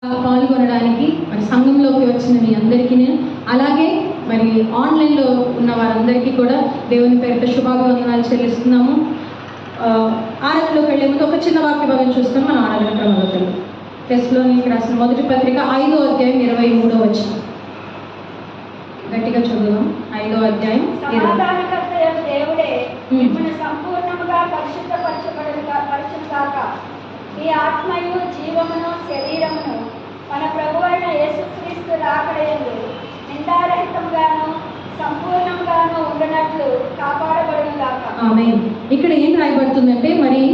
పాల్గొనడానికి మరి సంఘంలోకి వచ్చిన మీ అందరికీ అలాగే మరి ఆన్లైన్లో ఉన్న వారందరికీ కూడా దేవుని పేరుతో శుభాభివందనాలు చెల్లిస్తున్నాము. ఆరాధనలోకి వెళ్ళే ముందు ఒక చిన్న వాక్య భాగం చూస్తాం. మన ఆరాధన క్రమంలో తెస్సలోనికీయులకు రాసిన మొదటి పత్రిక 5వ అధ్యాయం 23వ వచనం గట్టిగా చదువుదాం. 5వ అధ్యాయం దేవుడే మిమ్మల్ని సంపూర్ణంగా పరిశుద్ధపరచును గాక. ఈ ఆత్మయు జీవమును శరీరమును మన ప్రభువైన యేసుక్రీస్తు రాకడయందు నిందారహితంగాను సంపూర్ణంగాను ఉండనట్లు కాపాడబడును గాక. ఆమేన్. ఇక్కడ ఏం రాయబడుతుందంటే మరి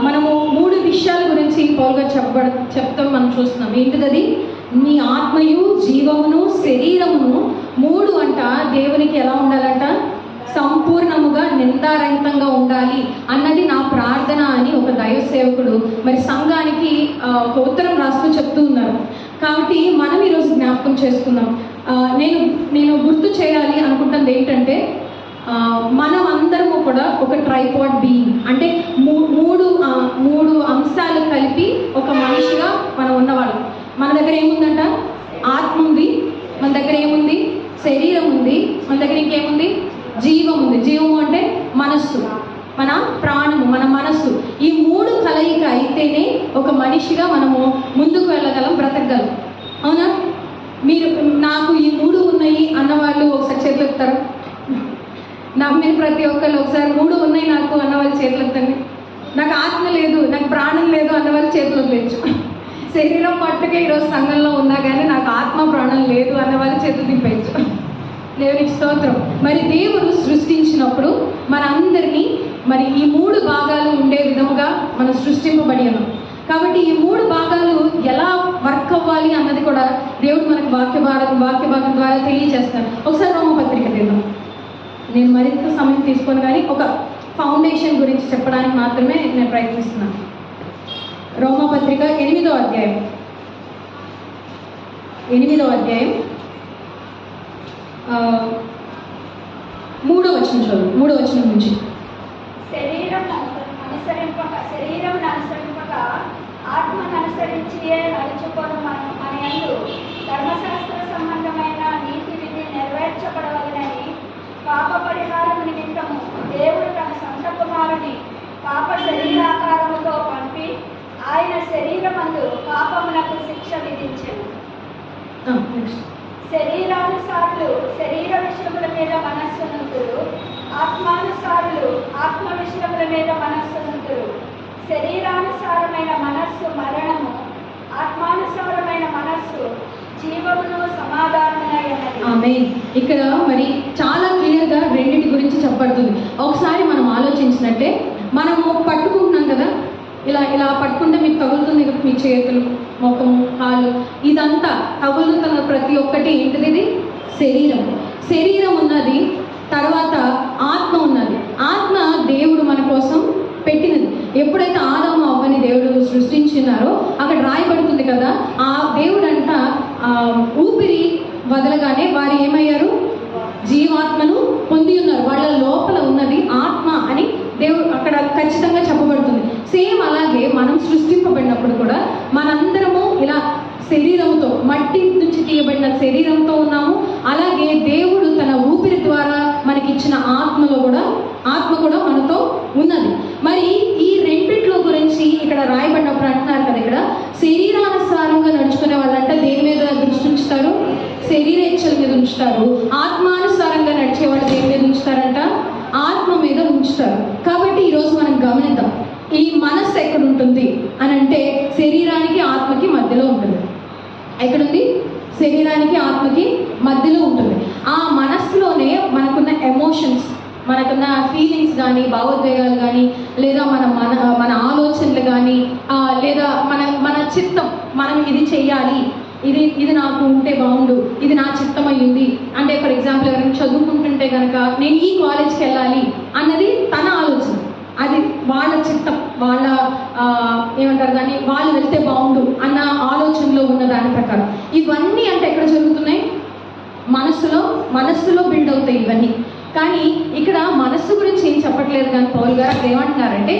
మనము 3 విషయాల గురించి పౌలు గారు చెప్తాం మనం చూస్తున్నాం. ఏంటిది? మీ ఆత్మయు జీవమును శరీరమును 3 అంట దేవునికి ఎలా ఉండాలంట? సంపూర్ణముగా నిందారహితంగా ఉండాలి అన్నది నా ప్రార్థన అని ఒక దైవ సేవకుడు మరి సంఘానికి ఒక ఉత్తరం రాస్తూ చెప్తూ ఉన్నారు. కాబట్టి మనం ఈరోజు జ్ఞాపకం చేసుకుందాం. నేను గుర్తు చేయాలి అనుకుంటుంది ఏంటంటే మనం అందరము కూడా ఒక ట్రైపాడ్ బీయింగ్, అంటే మూడు అంశాలు కలిపి ఒక మనిషిగా మనం ఉన్నవాళ్ళం. మన దగ్గర ఏముందంట? ఆత్మ ఉంది, మన దగ్గర ఏముంది? శరీరం ఉంది, మన దగ్గర ఇంకేముంది? జీవం ఉంది. జీవము అంటే మనస్సు, మన ప్రాణము, మన మనస్సు. ఈ 3 కలయిక అయితేనే ఒక మనిషిగా మనము ముందుకు వెళ్ళగలం, బ్రతకగలం. అవునా? మీరు నాకు ఈ 3 ఉన్నాయి అన్నవాళ్ళు ఒకసారి చేతులు ఎత్తారు. నాకు నేను ప్రతి ఒక్కళ్ళు ఒకసారి 3 ఉన్నాయి నాకు అన్నవాళ్ళు చేతులు ఎత్తండి. నాకు ఆత్మ లేదు, నాకు ప్రాణం లేదు అన్నవాళ్ళు చేతులు ఎత్తచ్చు. శరీరం పట్టుకే ఈరోజు సంఘంలో ఉన్నా కానీ నాకు ఆత్మ ప్రాణం లేదు అన్నవాళ్ళు చేతులు దింపేయచ్చు. దేవునికి స్తోత్రం. మరి దేవుడు సృష్టించినప్పుడు మనందరినీ మరి ఈ 3 భాగాలు ఉండే విధముగా మనం సృష్టింపబడి ఉన్నాం. కాబట్టి ఈ 3 భాగాలు ఎలా వర్క్ అవ్వాలి అన్నది కూడా దేవుడు మనకు వాక్య భాగం ద్వారా తెలియజేస్తారు. ఒకసారి రోమపత్రిక తీద్దాం. నేను మరింత సమయం తీసుకొని కానీ ఒక ఫౌండేషన్ గురించి చెప్పడానికి మాత్రమే నేను ప్రయత్నిస్తున్నాను. రోమపత్రిక 8వ అధ్యాయం 3వ వచనం చదువు. 3వ వచనం నుంచి శరీరం అనుసరింపక ఆత్మను అనుసరించియే నడుచుకోవడం మనయందు ధర్మశాస్త్ర సంబంధమైన నీతి విధి నెరవేర్చబడవలనని పాప పరిహారం నిమిత్తము దేవుడు తన సొంత కుమారుని పాప శరీరాకారముతో పంపి ఆయన శరీరమందు పాపమునకు శిక్ష విధించెను. శరీరానుసారులు శరీర విషయముల మీద మనస్సునుంతురు, ఆత్మానుసారులు ఆత్మ విషయముల మీద మనస్సునుంతురు. శరీరానుసారమైన మనస్సు మరణము, ఆత్మానుసారమైన మనస్సు జీవమును సమాధానమైనది. ఆమేన్. ఇక్కడ మరి చాలా క్లియర్గా రెండింటి గురించి చెప్పబడుతుంది. ఒకసారి మనం ఆలోచించినట్టే మనము పట్టుకుంటున్నాం కదా, ఇలా పట్టుకుంటే మీకు తగులుతుంది కదా, మీ చేతులు, ముఖము, కాళ్ళు, ఇదంతా తగులుతున్న ప్రతి ఒక్కటి ఏంటిది? ఇది శరీరం ఉన్నది. తర్వాత ఆత్మ ఉన్నది. ఆత్మ దేవుడు మన కోసం పెట్టినది. ఎప్పుడైతే ఆదాము అవ్వని దేవుడు సృష్టించినారో అక్కడ రాయబడుతుంది కదా, ఆ దేవుడు అంట ఊపిరి వదలగానే వారు ఏమయ్యారు? జీవాత్మను పొంది ఉన్నారు. వాళ్ళ లోపల ఉన్నది ఆత్మ అని దేవుడు అక్కడ ఖచ్చితంగా చెప్పబడుతుంది. సేమ్ అలాగే మనం సృష్టింపబడినప్పుడు కూడా మనందరము ఇలా శరీరంతో, మట్టి నుంచి తీయబడిన శరీరంతో ఉన్నాము. అలాగే దేవుడు తన ఊపిరి ద్వారా మనకిచ్చిన ఆత్మ కూడా మనతో ఉన్నది. మరి ఈ రెండిట్లో గురించి ఇక్కడ రాయబడినప్పుడు అంటున్నారు కదా, ఇక్కడ శరీరానుసారంగా నడుచుకునే వాళ్ళంట దేని మీద దృష్టి ఉంచుతారు? శరీరేచ్ఛల మీద ఉంచుతారు. ఆత్మానుసారంగా నడిచే వాళ్ళు దేని మీద ఉంచుతారంట? ఆత్మ మీద ఉంచుతారు. కాబట్టి ఈరోజు మనం గమనిద్దాం, ఈ మనస్సు ఎక్కడ ఉంటుంది అని అంటే శరీరానికి ఆత్మకి మధ్యలో ఉంటుంది. ఎక్కడుంది? శరీరానికి ఆత్మకి మధ్యలో ఉంటుంది. ఆ మనస్సులోనే మనకున్న ఎమోషన్స్, మనకున్న ఫీలింగ్స్ కానీ, భావోద్వేగాలు కానీ, లేదా మన ఆలోచనలు కానీ, లేదా మన చిత్తం, మనం ఇది చెయ్యాలి, ఇది నాకు ఉంటే బాగుండు, ఇది నా చిత్తం అయ్యింది అంటే, ఫర్ ఎగ్జాంపుల్ ఎవరైనా చదువుకుంటుంటే కనుక నేను ఈ కాలేజ్కి వెళ్ళాలి అన్నది తన ఆలోచన, అది వాళ్ళ చిత్తం, వాళ్ళ ఏమంటారు దాన్ని, వాళ్ళు వెళ్తే బాగుండు అన్న ఆలోచనలో ఉన్న దాని ప్రకారం. ఇవన్నీ అంటే ఎక్కడ జరుగుతున్నాయి? మనస్సులో బిల్డ్ అవుతాయి ఇవన్నీ. కానీ ఇక్కడ మనస్సు గురించి ఏం చెప్పట్లేదు. కానీ పౌలు గారు అక్కడ ఏమంటున్నారంటే,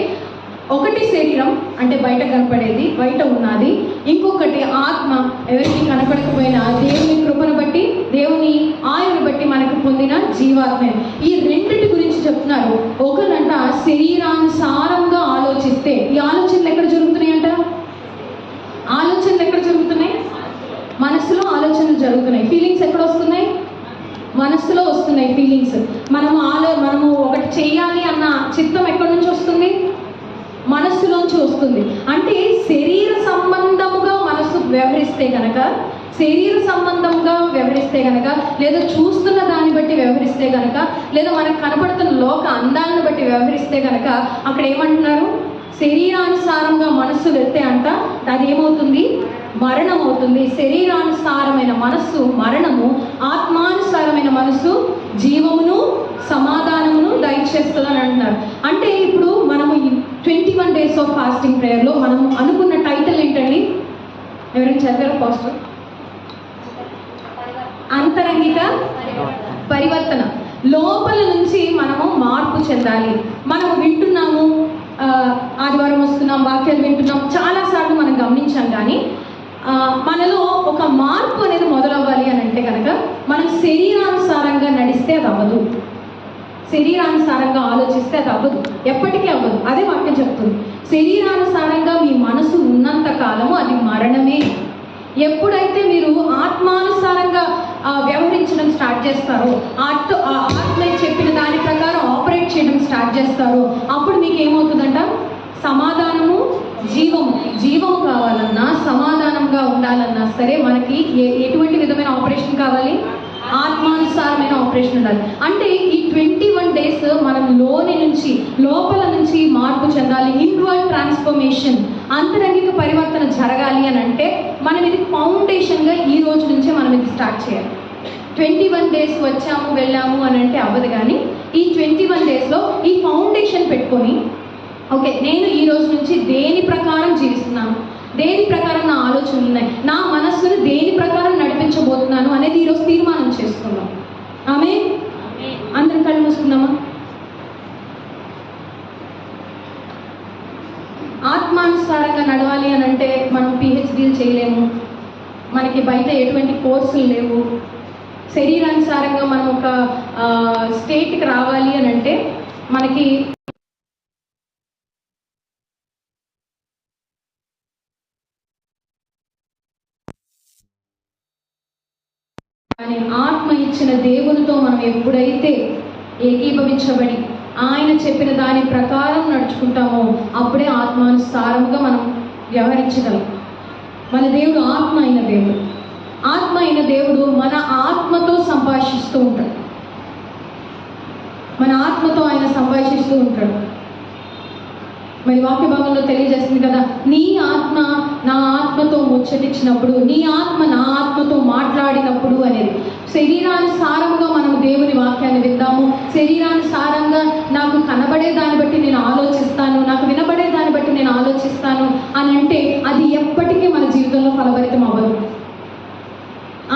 ఒకటి శరీరం అంటే బయట కనపడేది, బయట ఉన్నది. ఇంకొకటి ఆత్మ. ఎవరికి కనపడకపోయినా దేవుని కృపను బట్టి, దేవుని ఆయుని బట్టి మనకు పొందిన జీవాత్మ. ఈ రెండిటి గురించి చెప్తున్నారు. ఒకరంట శరీరానుసారంగా ఆలోచిస్తే, ఈ ఆలోచనలు ఎక్కడ జరుగుతున్నాయంట? ఆలోచనలు ఎక్కడ జరుగుతున్నాయి? మనసులో ఆలోచనలు జరుగుతున్నాయి. ఫీలింగ్స్ ఎక్కడ వస్తున్నాయి? మనస్సులో వస్తున్నాయి ఫీలింగ్స్. మనము ఒకటి చేయాలి అన్న చిత్తం ఎక్కడి నుంచి వస్తుంది? మనస్సులోంచి వస్తుంది. అంటే శరీర సంబంధముగా మనస్సు వ్యవహరిస్తే కనుక, లేదా చూస్తున్న దాన్ని బట్టి వ్యవహరిస్తే కనుక, లేదా మనకు కనపడుతున్న లోక అందాలను బట్టి వ్యవహరిస్తే కనుక, అక్కడ ఏమంటున్నారు? శరీరానుసారంగా మనస్సు వెళ్తే అంట అది ఏమవుతుంది? మరణం అవుతుంది. శరీరానుసారమైన మనస్సు మరణము, ఆత్మానుసారమైన మనస్సు జీవమును సమాధానమును దయచేస్తుంది అని అంటున్నారు. అంటే ఇప్పుడు మనము 21 days ఆఫ్ ఫాస్టింగ్ ప్రేయర్లో మనం అనుకున్న టైటిల్ ఏంటండి? ఎవరైనా చదివారా పాస్టర్? అంతరంగిక పరివర్తన. లోపల నుంచి మనము మార్పు చెందాలి. మనము వింటున్నాము, ఆదివారం వస్తున్నాం, వాక్యాలు వింటున్నాం, చాలాసార్లు మనం గమనించాం. కానీ మనలో ఒక మార్పు అనేది మొదలవ్వాలి అని అంటే కనుక మనం శరీరానుసారంగా నడిస్తే అది అవ్వదు, శరీరానుసారంగా ఆలోచిస్తే అది అవ్వదు, ఎప్పటికీ అవ్వదు. అదే వాక్యం చెప్తుంది. శరీరానుసారంగా మీ మనసు ఉన్నంత కాలము అది మరణమే. ఎప్పుడైతే మీరు ఆత్మానుసారంగా వ్యవహరించడం స్టార్ట్ చేస్తారో, ఆత్మ చెప్పిన దాని ప్రకారం ఆపరేట్ చేయడం స్టార్ట్ చేస్తారో, అప్పుడు మీకు ఏమవుతుందంట? సమాధానము, జీవము కావాలన్నా, సమాధానంగా ఉండాలన్నా సరే మనకి ఎటువంటి విధమైన ఆపరేషన్ కావాలి? ఆత్మానుసారమైన ఆపరేషన్ ఉండాలి. అంటే ఈ 21 days మనం లోపల నుంచి మార్పు చెందాలి. ఇన్వర్డ్ ట్రాన్స్ఫర్మేషన్, అంతరంగిక పరివర్తన జరగాలి అని అంటే మనం ఇది ఫౌండేషన్గా ఈ రోజు నుంచే మనం ఇది స్టార్ట్ చేయాలి. 21 days వచ్చాము వెళ్ళాము అని అంటే అవ్వదు. కానీ ఈ 21 daysలో ఈ ఫౌండేషన్ పెట్టుకొని, ఓకే, నేను ఈ రోజు నుంచి దేని ప్రకారం జీవిస్తున్నాను, దేని ప్రకారం నా ఆలోచనలు ఉన్నాయి, నా మనస్సును దేని ప్రకారం నడిపించబోతున్నాను అనేది ఈరోజు తీర్మానం చేసుకుందాం. ఆమేన్. అందరం కళ్ళు మూసుకుందామా? ఆత్మానుసారంగా నడవాలి అని అంటే మనం పిహెచ్డీలు చేయలేము, మనకి బయట ఎటువంటి కోర్సులు లేవు. శరీరానుసారంగా మనం ఒక స్టేట్కి రావాలి అని అంటే మనకి కానీ ఆత్మ ఇచ్చిన దేవునితో మనం ఎప్పుడైతే ఏకీభవించబడి ఆయన చెప్పిన దాని ప్రకారం నడుచుకుంటామో అప్పుడే ఆత్మానుసారంగా మనం వ్యవహరించగలం. మన దేవుడు ఆత్మ అయిన దేవుడు. ఆత్మ అయిన దేవుడు మన ఆత్మతో సంభాషిస్తూ ఉంటాడు. మన ఆత్మతో ఆయన సంభాషిస్తూ ఉంటాడు. మరి వాక్య భాగంలో తెలియజేస్తుంది కదా, నీ ఆత్మ నా ఆత్మతో ముచ్చటించినప్పుడు, నీ ఆత్మ నా ఆత్మతో మాట్లాడినప్పుడు అనేది. శరీరానుసారంగా మనం దేవుని వాక్యాన్ని విందాము. శరీరానుసారంగా నాకు కనబడే దాన్ని బట్టి నేను ఆలోచిస్తాను, నాకు వినబడే దాన్ని బట్టి నేను ఆలోచిస్తాను అని అంటే అది ఎప్పటికీ మన జీవితంలో ఫలభరితం అవ్వదు.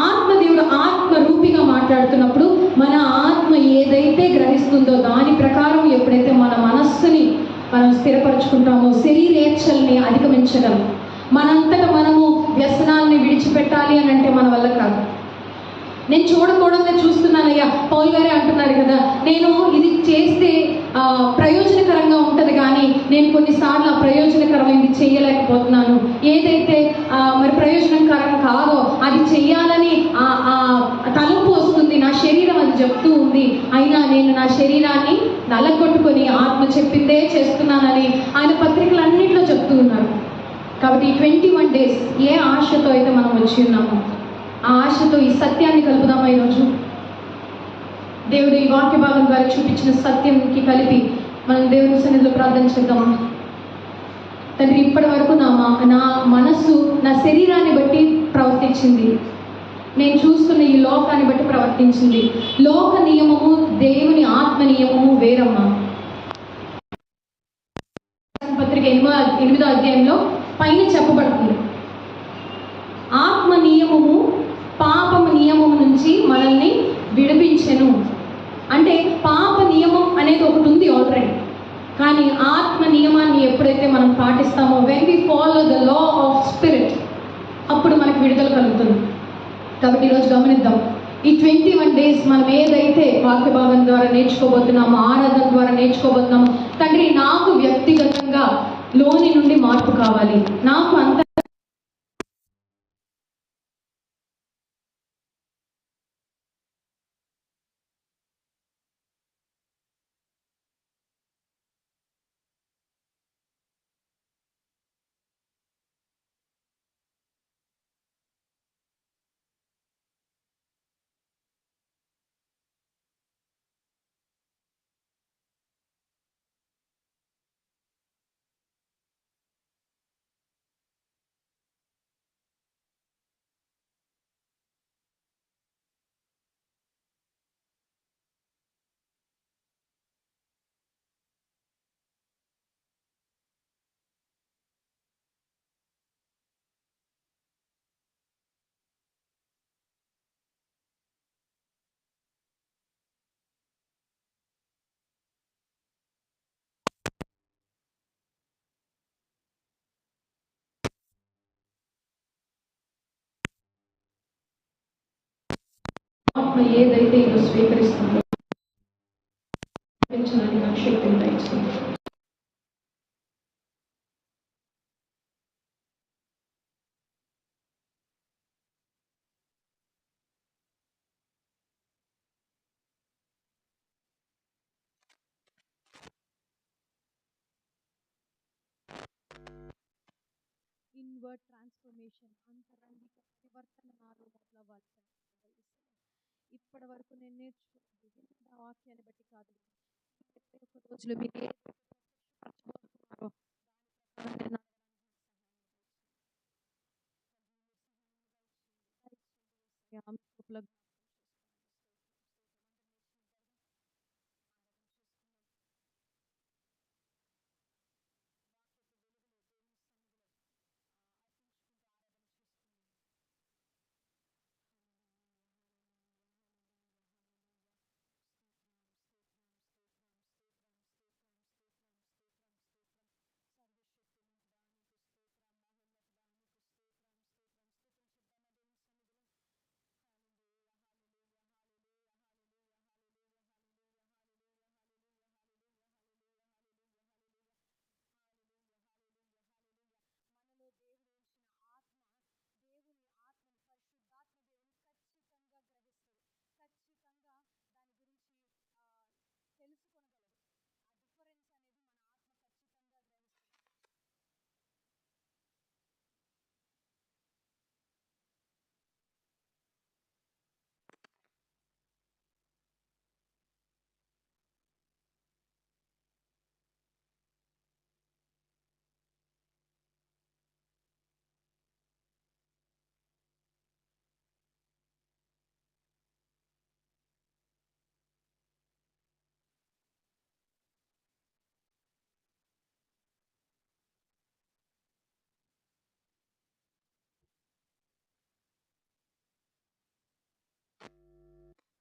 ఆత్మదేవుడు ఆత్మ రూపిగా మాట్లాడుతున్నప్పుడు మన ఆత్మ ఏదైతే గ్రహిస్తుందో దాని ప్రకారం ఎప్పుడైతే మన మనస్సుని మనం స్థిరపరచుకుంటామో శరీరేచ్ఛల్ని అధిగమించగలం. మనంతటా మనము వ్యసనాలని విడిచిపెట్టాలి అని అంటే మన వల్ల కాదు. నేను చూడకూడదే చూస్తున్నానయ్యా. పౌల్ గారే అంటున్నారు కదా, నేను ఇది చేస్తే ప్రయోజనకరంగా ఉంటుంది కానీ నేను కొన్నిసార్లు ఆ ప్రయోజనకరమైనది చేయలేకపోతున్నాను. ఏదైతే మరి ప్రయోజనకరం కాదో అది చెయ్యాలని తలుపు వస్తుంది, నా శరీరం అది చెప్తూ ఉంది. అయినా నేను నా శరీరాన్ని నలగొట్టుకొని ఆత్మ చెప్పిందే చేస్తున్నానని ఆయన పత్రికలన్నింటిలో చెప్తూ ఉన్నారు. కాబట్టి 21 days ఏ ఆశతో అయితే మనం వచ్చి ఉన్నామో ఆ ఆశతో ఈ సత్యాన్ని కలుపుదామా. ఈరోజు దేవుడు ఈ వాక్య భాగం ద్వారా చూపించిన సత్యంకి కలిపి మనం దేవుని సన్నిధిలో ప్రార్థన చేద్దామా. తండ్రి, ఇప్పటి వరకు నా మనస్సు నా శరీరాన్ని బట్టి ప్రవర్తించింది, నేను చూస్తున్న ఈ లోకాన్ని బట్టి ప్రవర్తించింది. లోక నియమము దేవుని ఆత్మ నియమము వేరమ్మా. పత్రిక 8వ అధ్యాయంలో పైన చెప్పబడుతుంది, ఆత్మ నియమము పాపము నియమము నుంచి మనల్ని విడిపించెను. అంటే పాప నియమం అనేది ఒకటి ఉంది ఆల్రెడీ, కానీ ఆత్మ నియమాన్ని ఎప్పుడైతే మనం పాటిస్తామో, when we follow the law of spirit, విడుదల కలుగుతుంది. కాబట్టి ఈరోజు గమనిద్దాం, ఈ 21 days మనం ఏదైతే వాక్య భాగం ద్వారా నేర్చుకోబోతున్నామో, ఆరాధన ద్వారా నేర్చుకోబోతున్నామో, తండ్రి నాకు వ్యక్తిగతంగా లోని నుండి మార్పు కావాలి, నాకు అంత ఆత్మ ఏదైతే ఈరోజు స్వీకరిస్తుందో పెంచడానికి నాకు శక్తిని దయచేయండి. ఇన్వర్ట్ ట్రాన్స్ఫర్మేషన్, అంతరంగిక పరివర్తన నాలో మొదలవ్వాలి. ఇప్పటి వరకు నేను నేర్చుకున్నది ఆ వాక్యాన్ని బట్టి కాదు, ఒక రోజులో మీకు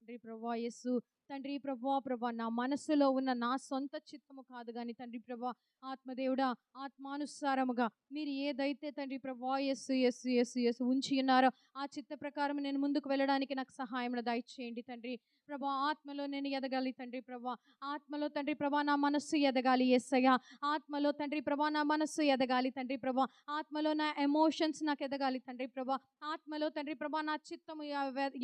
తండ్రి ప్రభా యేసు, తండ్రి ప్రభా నా మనస్సులో ఉన్న నా సొంత చిత్తము కాదు కానీ తండ్రి ప్రభా ఆత్మదేవుడా, ఆత్మానుసారముగా మీరు ఏదైతే తండ్రి ప్రభా యేసు ఉంచి ఉన్నారో ఆ చిత్త ప్రకారం నేను ముందుకు వెళ్ళడానికి నాకు సహాయం దయచేయండి తండ్రి ప్రభా. ఆత్మలో నేను ఎదగాలి తండ్రి ప్రభా, ఆత్మలో తండ్రి ప్రభా నా మనస్సు ఎదగాలి యేసయ్య, ఆత్మలో తండ్రి ప్రభా నా మనస్సు ఎదగాలి తండ్రి ప్రభా, ఆత్మలో నా ఎమోషన్స్ నాకు ఎదగాలి తండ్రి ప్రభా, ఆత్మలో తండ్రి ప్రభా నా చిత్తము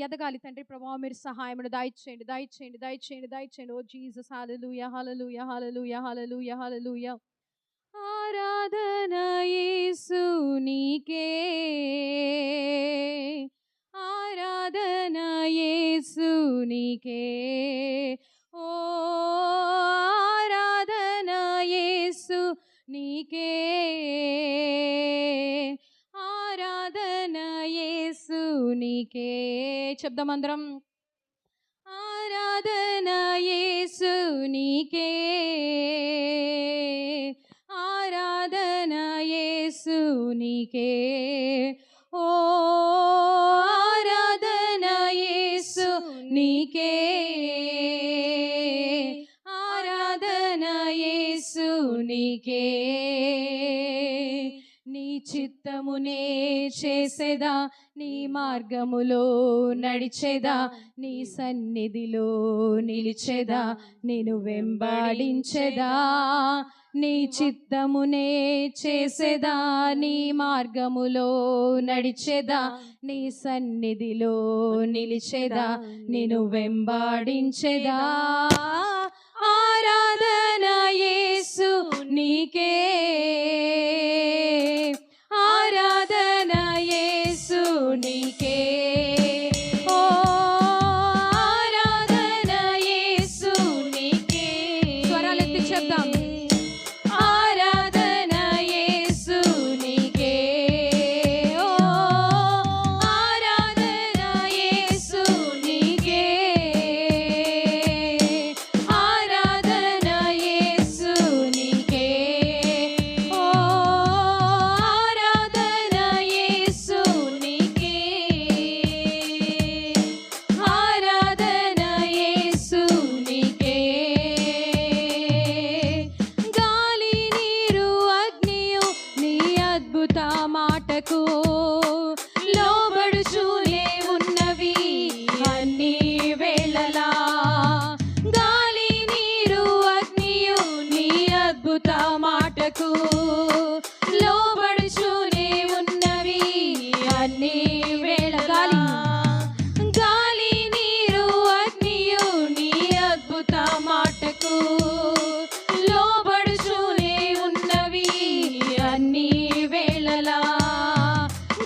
ఎదగాలి తండ్రి ప్రభా. మీరు సహాయం దయచేయండి దయచేయండి దయచేయండి దయచేయండి. ఓ జీసస్, హల్లెలూయా హల్లెలూయా హల్లెలూయా హల్లెలూయా హల్లెలూయా. ఆరాధన యేసు నీకే, ఆరాధన యేసు నీకే, ఓ ఆరాధన యేసు నీకే, ఆరాధన యేసు నీకే. చెప్దాం అందరం. ఆరాధన యేసు నీకే, ఆరాధన యేసు నీకే, ఓ ఆరాధన యేసు నీకే, ఆరాధన యేసు నీకే. నీ చిత్తమునే చేసేదా, నీ మార్గములో నడిచేదా, నీ సన్నిధిలో నిలిచేదా, నేను వెంబడించెదా. నీ చిత్తమునే చేసేదా, నీ మార్గములో నడిచేదా, నీ సన్నిధిలో నిలిచేదా, నేను వెంబడించెదా. ఆరాధన యేసు నీకే, ఆరాధన యేసు నీకే, ఓ ఆరాధన యేసు నీకే. స్వరాలెత్తి చెప్దాం. ఆరాధన యేసు నీకే, ఓ ఆరాధన యేసు నీకే, ఆరాధన యేసు నీకే, ఓ ఆరాధన యేసు నీకే, ఆరాధన యేసు నీకే. గాలి నీరు అగ్నియు నీ అద్భుత మాటకు లోబడుచూనే ఉన్నవి అన్ని వేళలా. గాలి నీరు అగ్నియు నీ అద్భుత మాటకు లోబడుచూనే ఉన్నవి అన్ని వేళలా. గాలి నీరు అగ్నియు నీ అద్భుత మాటకు లోబడుచూనే ఉన్నవి అన్ని వేళలా.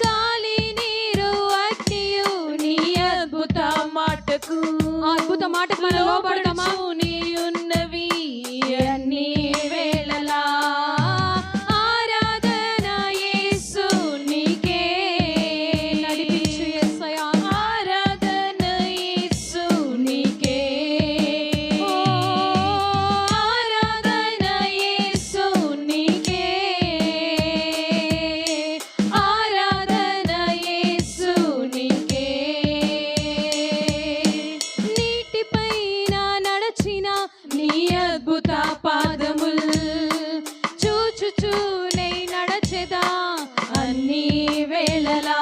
గాలి నీరు అగ్నియు నీ అద్భుత మాటకు, అద్భుత మాటకు మనం లోబడతామా? ఉన్నవి అన్ని వేళలా. ఆరాధన యేసు నీకే, నడిపించు యేసయ్యా. ఆరాధన యేసు నీకే, ఓ ఆరాధన యేసు నీకే, ఆరాధన యేసు నీకే. నీటిపైన నడచిన నీ అద్భుత పాదముల్ చూచుచూనే నడచెదా అన్ని వేళలా.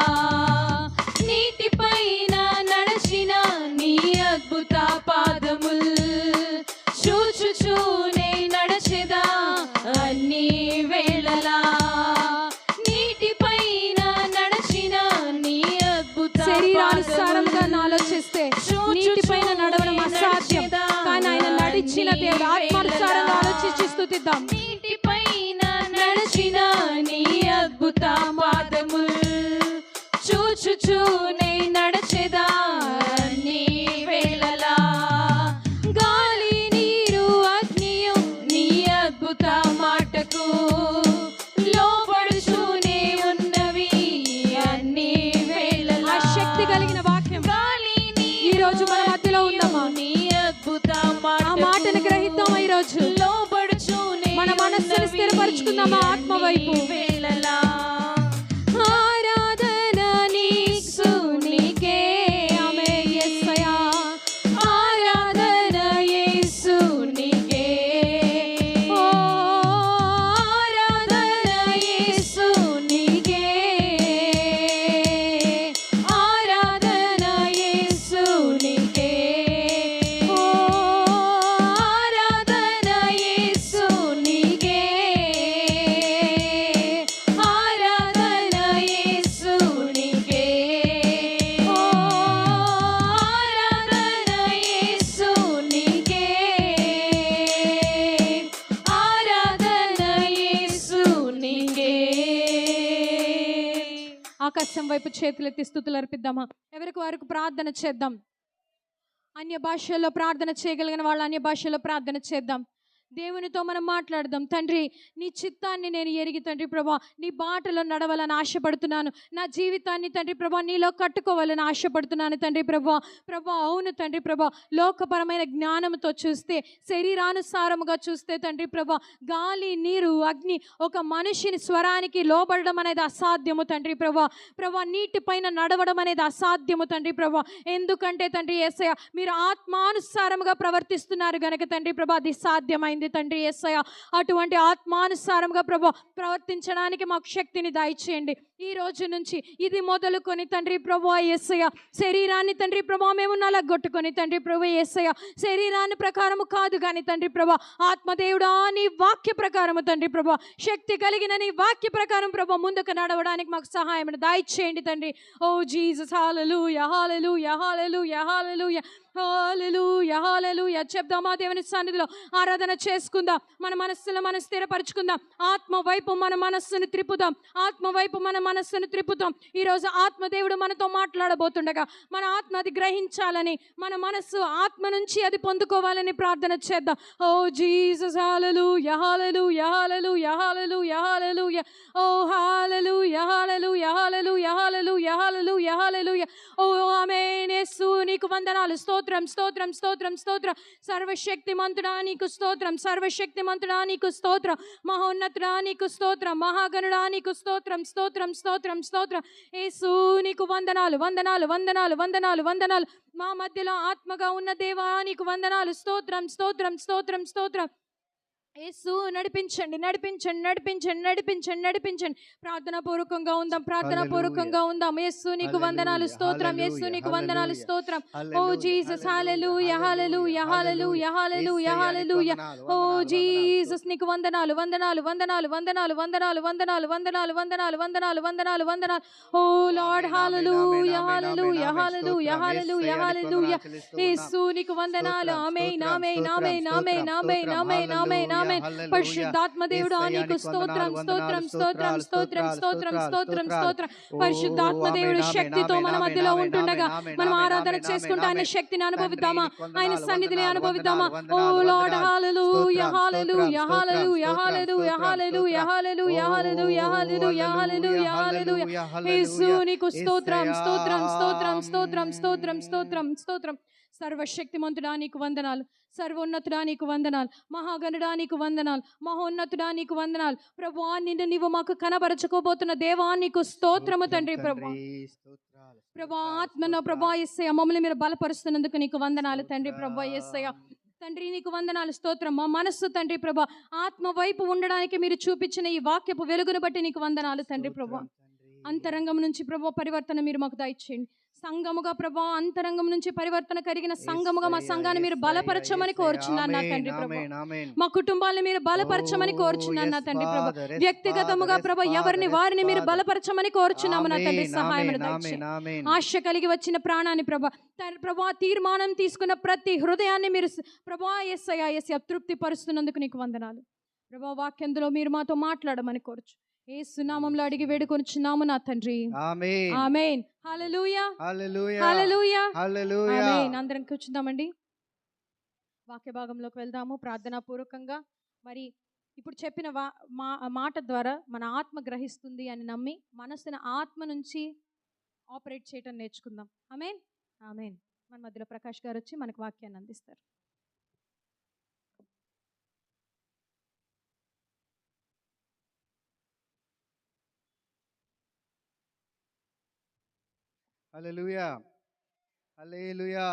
నీటిపైన నడచిన నీ అద్భుత పాదముల్ చూచుచూనే నడచెదా అన్ని వేళలా. నీటిపైన నడచిన నీ అద్భుత శరీరానుసారంగా ఆలోచిస్తే నీటిపైన నడవడం అసాధ్యం, కానీ ఆయన నడిచిన దేవుడు. ఆత్మానుసారంగా ఆలోచించి స్తుతిద్దాం. నీటిపైన నడిచిన నీ అద్భుత పాదముల్ చూచుచూనే నడచెదా అన్ని వేళలా. గాలి నీరు అగ్నియు నీ అద్భుత మాటకు లోబడుచూనే ఉన్నవి అన్ని వేళలా. శక్తి కలిగిన వాక్యం ఈ రోజు మన మధ్యలో ఉందమ్మా. నీ అద్భుత ఆ మాటను గ్రహిద్దామా ఈ రోజు? లోబడుచూనే మన మనస్సును స్థిరపరచుకుందామా ఆత్మ వైపు. వేళలా ఆరాధన నీకు నీకే, ఆమె యేసయ్యా. ఆరాధన యేసు నీకే, ఓ ఆరాధన యేసు నీకే, ఆరాధన యేసు నీకే, ఓ ఆరాధన యేసు నీకే, ఆరాధన యేసు నీకే, ఓ ఆరాధన యేసు నీకే, ఆరాధన యేసు నీకే. ఆకాశం వైపు చేతులెత్తి స్తుతులు అర్పిద్దామా? ఎవరికి వారికి ప్రార్థన చేద్దాం. అన్య భాషల్లో ప్రార్థన చేయగలిగిన వాళ్ళు అన్య భాషల్లో ప్రార్థన చేద్దాం. దేవునితో మనం మాట్లాడదాం. తండ్రి, నీ చిత్తాన్ని నేను ఎరిగి తండ్రి ప్రభా నీ బాటలో నడవాలని ఆశపడుతున్నాను. నా జీవితాన్ని తండ్రి ప్రభా నీలో కట్టుకోవాలని ఆశపడుతున్నాను తండ్రి ప్రభా. అవును తండ్రి ప్రభా, లోకపరమైన జ్ఞానంతో చూస్తే, శరీరానుసారముగా చూస్తే తండ్రి ప్రభా గాలి నీరు అగ్ని ఒక మనిషిని స్వరానికి లోబడడం అనేది అసాధ్యము తండ్రి ప్రభా. నీటిపైన నడవడం అనేది అసాధ్యము తండ్రి ప్రభా. ఎందుకంటే తండ్రి యేసయ్య మీరు ఆత్మానుసారముగా ప్రవర్తిస్తున్నారు గనక తండ్రి ప్రభా అది సాధ్యమైంది అయింది తండ్రి యేసయ్య. అటువంటి ఆత్మానుసారంగా ప్రభా ప్రవర్తించడానికి మాకు శక్తిని దయచేయండి. ఈ రోజు నుంచి ఇది మొదలుకొని తండ్రి ప్రభువా యేసయ్య, శరీరాన్ని తండ్రి ప్రభా మేము నలగొట్టుకొని తండ్రి ప్రభు యేసయ్య, శరీరాన్ని ప్రకారము కాదు కానీ తండ్రి ప్రభా ఆత్మదేవుడా నీ వాక్య ప్రకారము తండ్రి ప్రభా, శక్తి కలిగిన నీ వాక్య ప్రకారం ప్రభా ముందుకు నడవడానికి మాకు సహాయం దయచేయండి తండ్రి. ఓ జీసస్, హల్లెలూయా హల్లెలూయా హల్లెలూయా హల్లెలూయా హల్లెలూయా హల్లెలూయా. చెప్దామా దేవుని సన్నిధిలో ఆరాధన చేసుకుందాం, మన మనస్సులో మనం స్థిరపరచుకుందాం, ఆత్మ వైపు మన మనస్సును త్రిప్పుదాం, ఆత్మ వైపు మన మనస్సును త్రిప్పుతాం. ఈరోజు ఆత్మదేవుడు మనతో మాట్లాడబోతుండగా మన ఆత్మ అది గ్రహించాలని, మన మనస్సు ఆత్మ నుంచి అది పొందుకోవాలని ప్రార్థన చేద్దాం. ఓ జీసస్, హల్లెలూయా హల్లెలూయా హల్లెలూయా హల్లెలూయా హల్లెలూయా. ఓ హల్లెలూయా హల్లెలూయా హల్లెలూయా హల్లెలూయా హల్లెలూయా హల్లెలూయా. ఓ ఆమేన్. యేసు నీకు వందనాలు, స్తోత్రం స్తోత్రం స్తోత్రం స్తోత్రం. సర్వశక్తిమంతుడా నీకు స్తోత్రం, సర్వశక్తిమంతుడా నీకు స్తోత్రం, మహోన్నతుడా నీకు స్తోత్రం, మహాగణుడా నీకు స్తోత్రం స్తోత్రం స్తోత్రం స్తోత్రం. యేసు నీకు వందనాలు వందనాలు వందనాలు వందనాలు వందనాలు. మా మధ్యలో ఆత్మగా ఉన్న దేవా నీకు వందనాలు, స్తోత్రం స్తోత్రం స్తోత్రం స్తోత్రం. యేసు నడిపించండి నడిపించండి నడిపించండి నడిపించండి నడిపించండి. ప్రార్థన పూర్వకంగా ఉందాం, ప్రార్థన పూర్వకంగా ఉందాం. యేసు నీకు వందనాలు, స్తోత్రం, యేసు నీకు వందనాలు, స్తోత్రం. ఓ జీసస్, హల్లెలూయా హల్లెలూయా హల్లెలూయా హల్లెలూయా హల్లెలూయా. ఓ జీసస్ నీకు వందనాలు వందనాలు వందనాలు వందనాలు వందనాలు వందనాలు వందనాలు వందనాలు వందనాలు వందనాలు వందనాలు. ఓ లార్డ్, హల్లెలూయా హల్లెలూయా హల్లెలూయా హల్లెలూయా హల్లెలూయా. యేసు నీకు వందనాలు. ఆమేన్ ఆమేన్ ఆమేన్ ఆమేన్ ఆమేన్ ఆమేన్ ఆమేన్ ఆమేన్. పరిశుద్ధాత్మ దేవుడా నీకు స్తోత్రం స్తోత్రం స్తోత్రం స్తోత్రం స్తోత్రం స్తోత్రం స్తోత్రం. పరిశుద్ధాత్మ దేవుడు శక్తితో మన మధ్యలో ఉంటుండగా మనం ఆరాధన చేసుకుంటూ ఆయన శక్తిని అనుభవిద్దామా, ఆయన సన్నిధిని అనుభవిద్దామా. ఓ లార్డ్, హల్లెలూయా హల్లెలూయా హల్లెలూయా హల్లెలూయా హల్లెలూయా హల్లెలూయా హల్లెలూయా హల్లెలూయా హల్లెలూయా హల్లెలూయా. యేసు నీకు స్తోత్రం స్తోత్రం స్తోత్రం స్తోత్రం స్తోత్రం స్తోత్రం స్తోత్రం. సర్వశక్తిమంతుడా నీకు వందనాలు, సర్వోన్నతుడా నీకు వందనాలు, మహాగణుడా నీకు వందనాలు, మహోన్నతుడా నీకు వందనాలు. ప్రభువా నిన్ను నీవు మాకు కనబరచుకోబోతున్న దేవా నీకు స్తోత్రము తండ్రి. ప్రభా ఆత్మను ప్రభా యేసయ్య మమ్మల్ని మీరు బలపరుస్తున్నందుకు నీకు వందనాలు తండ్రి. ప్రభా యేసయ్య తండ్రి నీకు వందనాలు, స్తోత్రం. మా మనస్సు తండ్రి ప్రభా ఆత్మ వైపు ఉండడానికి మీరు చూపించిన ఈ వాక్యపు వెలుగును బట్టి నీకు వందనాలు తండ్రి. ప్రభా అంతరంగం నుంచి ప్రభా పరివర్తన మీరు మాకు దయచేయండి. సంఘముగా ప్రభా అంతరంగం నుంచి పరివర్తన కలిగిన సంఘముగా మా సంఘాన్ని మీరు బలపరచమని కోరుచున్నాను నా తండ్రి. ప్రభా మా కుటుంబాలను మీరు బలపరచమని కోరుచున్నాను నా తండ్రి. ప్రభా వ్యక్తిగతముగా ప్రభా ఎవరిని వారిని మీరు బలపరచమని కోరుచున్నాము నా తండ్రి. సహాయం దయచేయండి. ఆశ కలిగి వచ్చిన ప్రాణాన్ని ప్రభా ప్రభా తీర్మానం తీసుకున్న ప్రతి హృదయాన్ని మీరు ప్రభా యేసయ్య యేసయ్య తృప్తి పరుస్తున్నందుకు నీకు వందనాలు. ప్రభా వాక్యంలో మీరు మాతో మాట్లాడమని కోరుచు యేసు నామములో అడిగి వేడుకొనుచున్నాము నా తండ్రి. ఆమేన్ ఆమేన్. హల్లెలూయా హల్లెలూయా హల్లెలూయా హల్లెలూయా. ఆమేన్. అందరం కూర్చుందామండి, వాక్య భాగంలోకి వెళ్దాము ప్రార్థనా పూర్వకంగా. మరి ఇప్పుడు చెప్పిన మాట ద్వారా మన ఆత్మ గ్రహిస్తుంది అని నమ్మి మనసుని ఆత్మ నుంచి ఆపరేట్ చేయటం నేర్చుకుందాం. ఆమేన్ ఆమేన్. మన మధ్యలో ప్రకాష్ గారు వచ్చి మనకు వాక్యాన్ని అందిస్తారు. హల్లెలూయా హల్లెలూయా.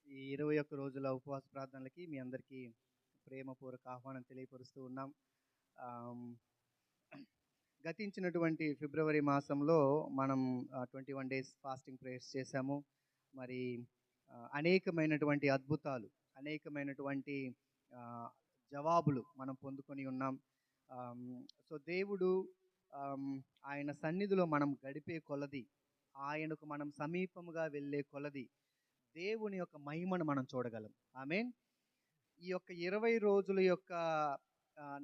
ఈ 21 రోజుల ఉపవాస ప్రార్థనలకి మీ అందరికీ ప్రేమపూర్వక ఆహ్వానం తెలియపరుస్తూ ఉన్నాం. గతించినటువంటి ఫిబ్రవరి మాసంలో మనం 21 డేస్ ఫాస్టింగ్ ప్రేయర్స్ చేశాము. మరి అనేకమైనటువంటి అద్భుతాలు, అనేకమైనటువంటి జవాబులు మనం పొందుకొని ఉన్నాం. సో దేవుడు ఆయన సన్నిధిలో మనం గడిపే కొలది, ఆయనకు మనం సమీపముగా వెళ్ళే కొలది దేవుని యొక్క మహిమను మనం చూడగలం. ఆమేన్. ఈ యొక్క 20 రోజుల యొక్క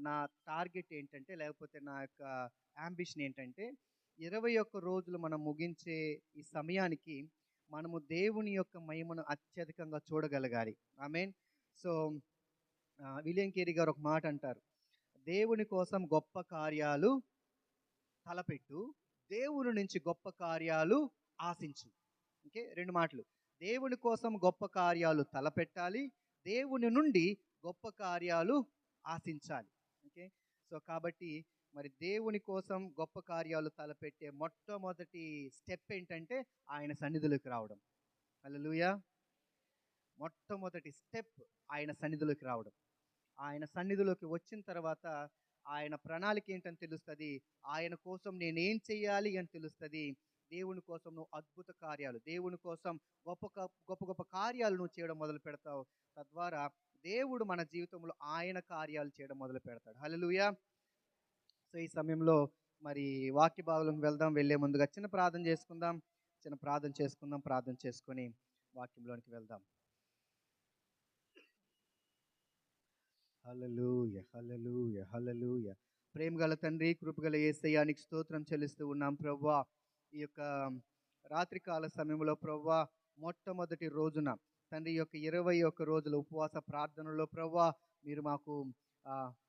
నా టార్గెట్ ఏంటంటే, లేకపోతే నా యొక్క యాంబిషన్ ఏంటంటే, 21 రోజులు మనం ముగించే ఈ సమయానికి మనము దేవుని యొక్క మహిమను అత్యధికంగా చూడగలగాలి. ఆమేన్. సో విలియం కేరీ గారు ఒక మాట అంటారు, దేవుని కోసం గొప్ప కార్యాలు తలపెట్టు, దేవుని నుంచి గొప్ప కార్యాలు ఆశించు. ఓకే, 2 మాటలు. దేవుని కోసం గొప్ప కార్యాలు తలపెట్టాలి, దేవుని నుండి గొప్ప కార్యాలు ఆశించాలి. ఓకే, సో కాబట్టి మరి దేవుని కోసం గొప్ప కార్యాలు తలపెట్టే మొట్టమొదటి స్టెప్ ఏంటంటే ఆయన సన్నిధిలోకి రావడం. హల్లెలూయా. మొట్టమొదటి స్టెప్ ఆయన సన్నిధిలోకి రావడం. ఆయన సన్నిధిలోకి వచ్చిన తర్వాత ఆయన ప్రణాళిక ఏంటని తెలుస్తుంది. ఆయన కోసం నేనేం చెయ్యాలి అని తెలుస్తుంది. దేవుని కోసం నువ్వు అద్భుత కార్యాలు, దేవుని కోసం గొప్ప గొప్ప గొప్ప కార్యాలు నువ్వు చేయడం మొదలు పెడతావు. తద్వారా దేవుడు మన జీవితంలో ఆయన కార్యాలు చేయడం మొదలు పెడతాడు. హల్లెలూయా. సో ఈ సమయంలో మరి వాక్య భాగంలోకి వెళ్దాం. వెళ్ళే ముందుగా చిన్న ప్రార్థన చేసుకుందాం. ప్రార్థన చేసుకొని వాక్యంలోనికి వెళ్దాం. హల్లెలూయా, హల్లెలూయా, హల్లెలూయా. ప్రేమగల తండ్రి, కృపగల యేసయ్యానికి స్తోత్రం చెల్లిస్తూ ఉన్నాం ప్రభువా. ఈ యొక్క రాత్రికాల సమయంలో ప్రభువా, మొట్టమొదటి రోజున తండ్రి యొక్క 21 రోజుల ఉపవాస ప్రార్థనలో ప్రభువా, మీరు మాకు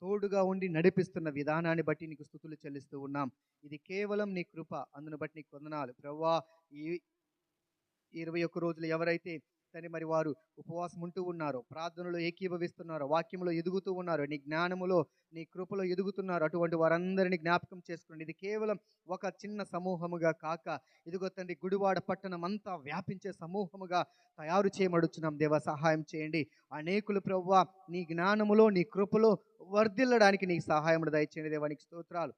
తోడుగా ఉండి నడిపిస్తున్న విధానాన్ని బట్టి నీకు స్తుతులు చెల్లిస్తూ ఉన్నాం. ఇది కేవలం నీ కృప, అందును బట్టి నీకు వందనాలు ప్రభువా. ఈ 21 రోజులు ఎవరైతే తండ్రి మరి వారు ఉపవాసం ఉంటూ ఉన్నారో, ప్రార్థనలో ఏకీభవిస్తున్నారో, వాక్యంలో ఎదుగుతూ ఉన్నారో, నీ జ్ఞానములో నీ కృపలో ఎదుగుతున్నారు, అటువంటి వారందరినీ జ్ఞాపకం చేసుకోండి. ఇది కేవలం ఒక చిన్న సమూహముగా కాక, ఇదిగో తండ్రి గుడివాడ పట్టణం అంతా వ్యాపించే సమూహముగా తయారు చేయమడుచున్నాం. దేవా సహాయం చేయండి. అనేకులు ప్రభువా నీ జ్ఞానములో నీ కృపలో వర్ధిల్లడానికి నీకు సహాయమును దయచేయండి. దేవానికి స్తోత్రాలు.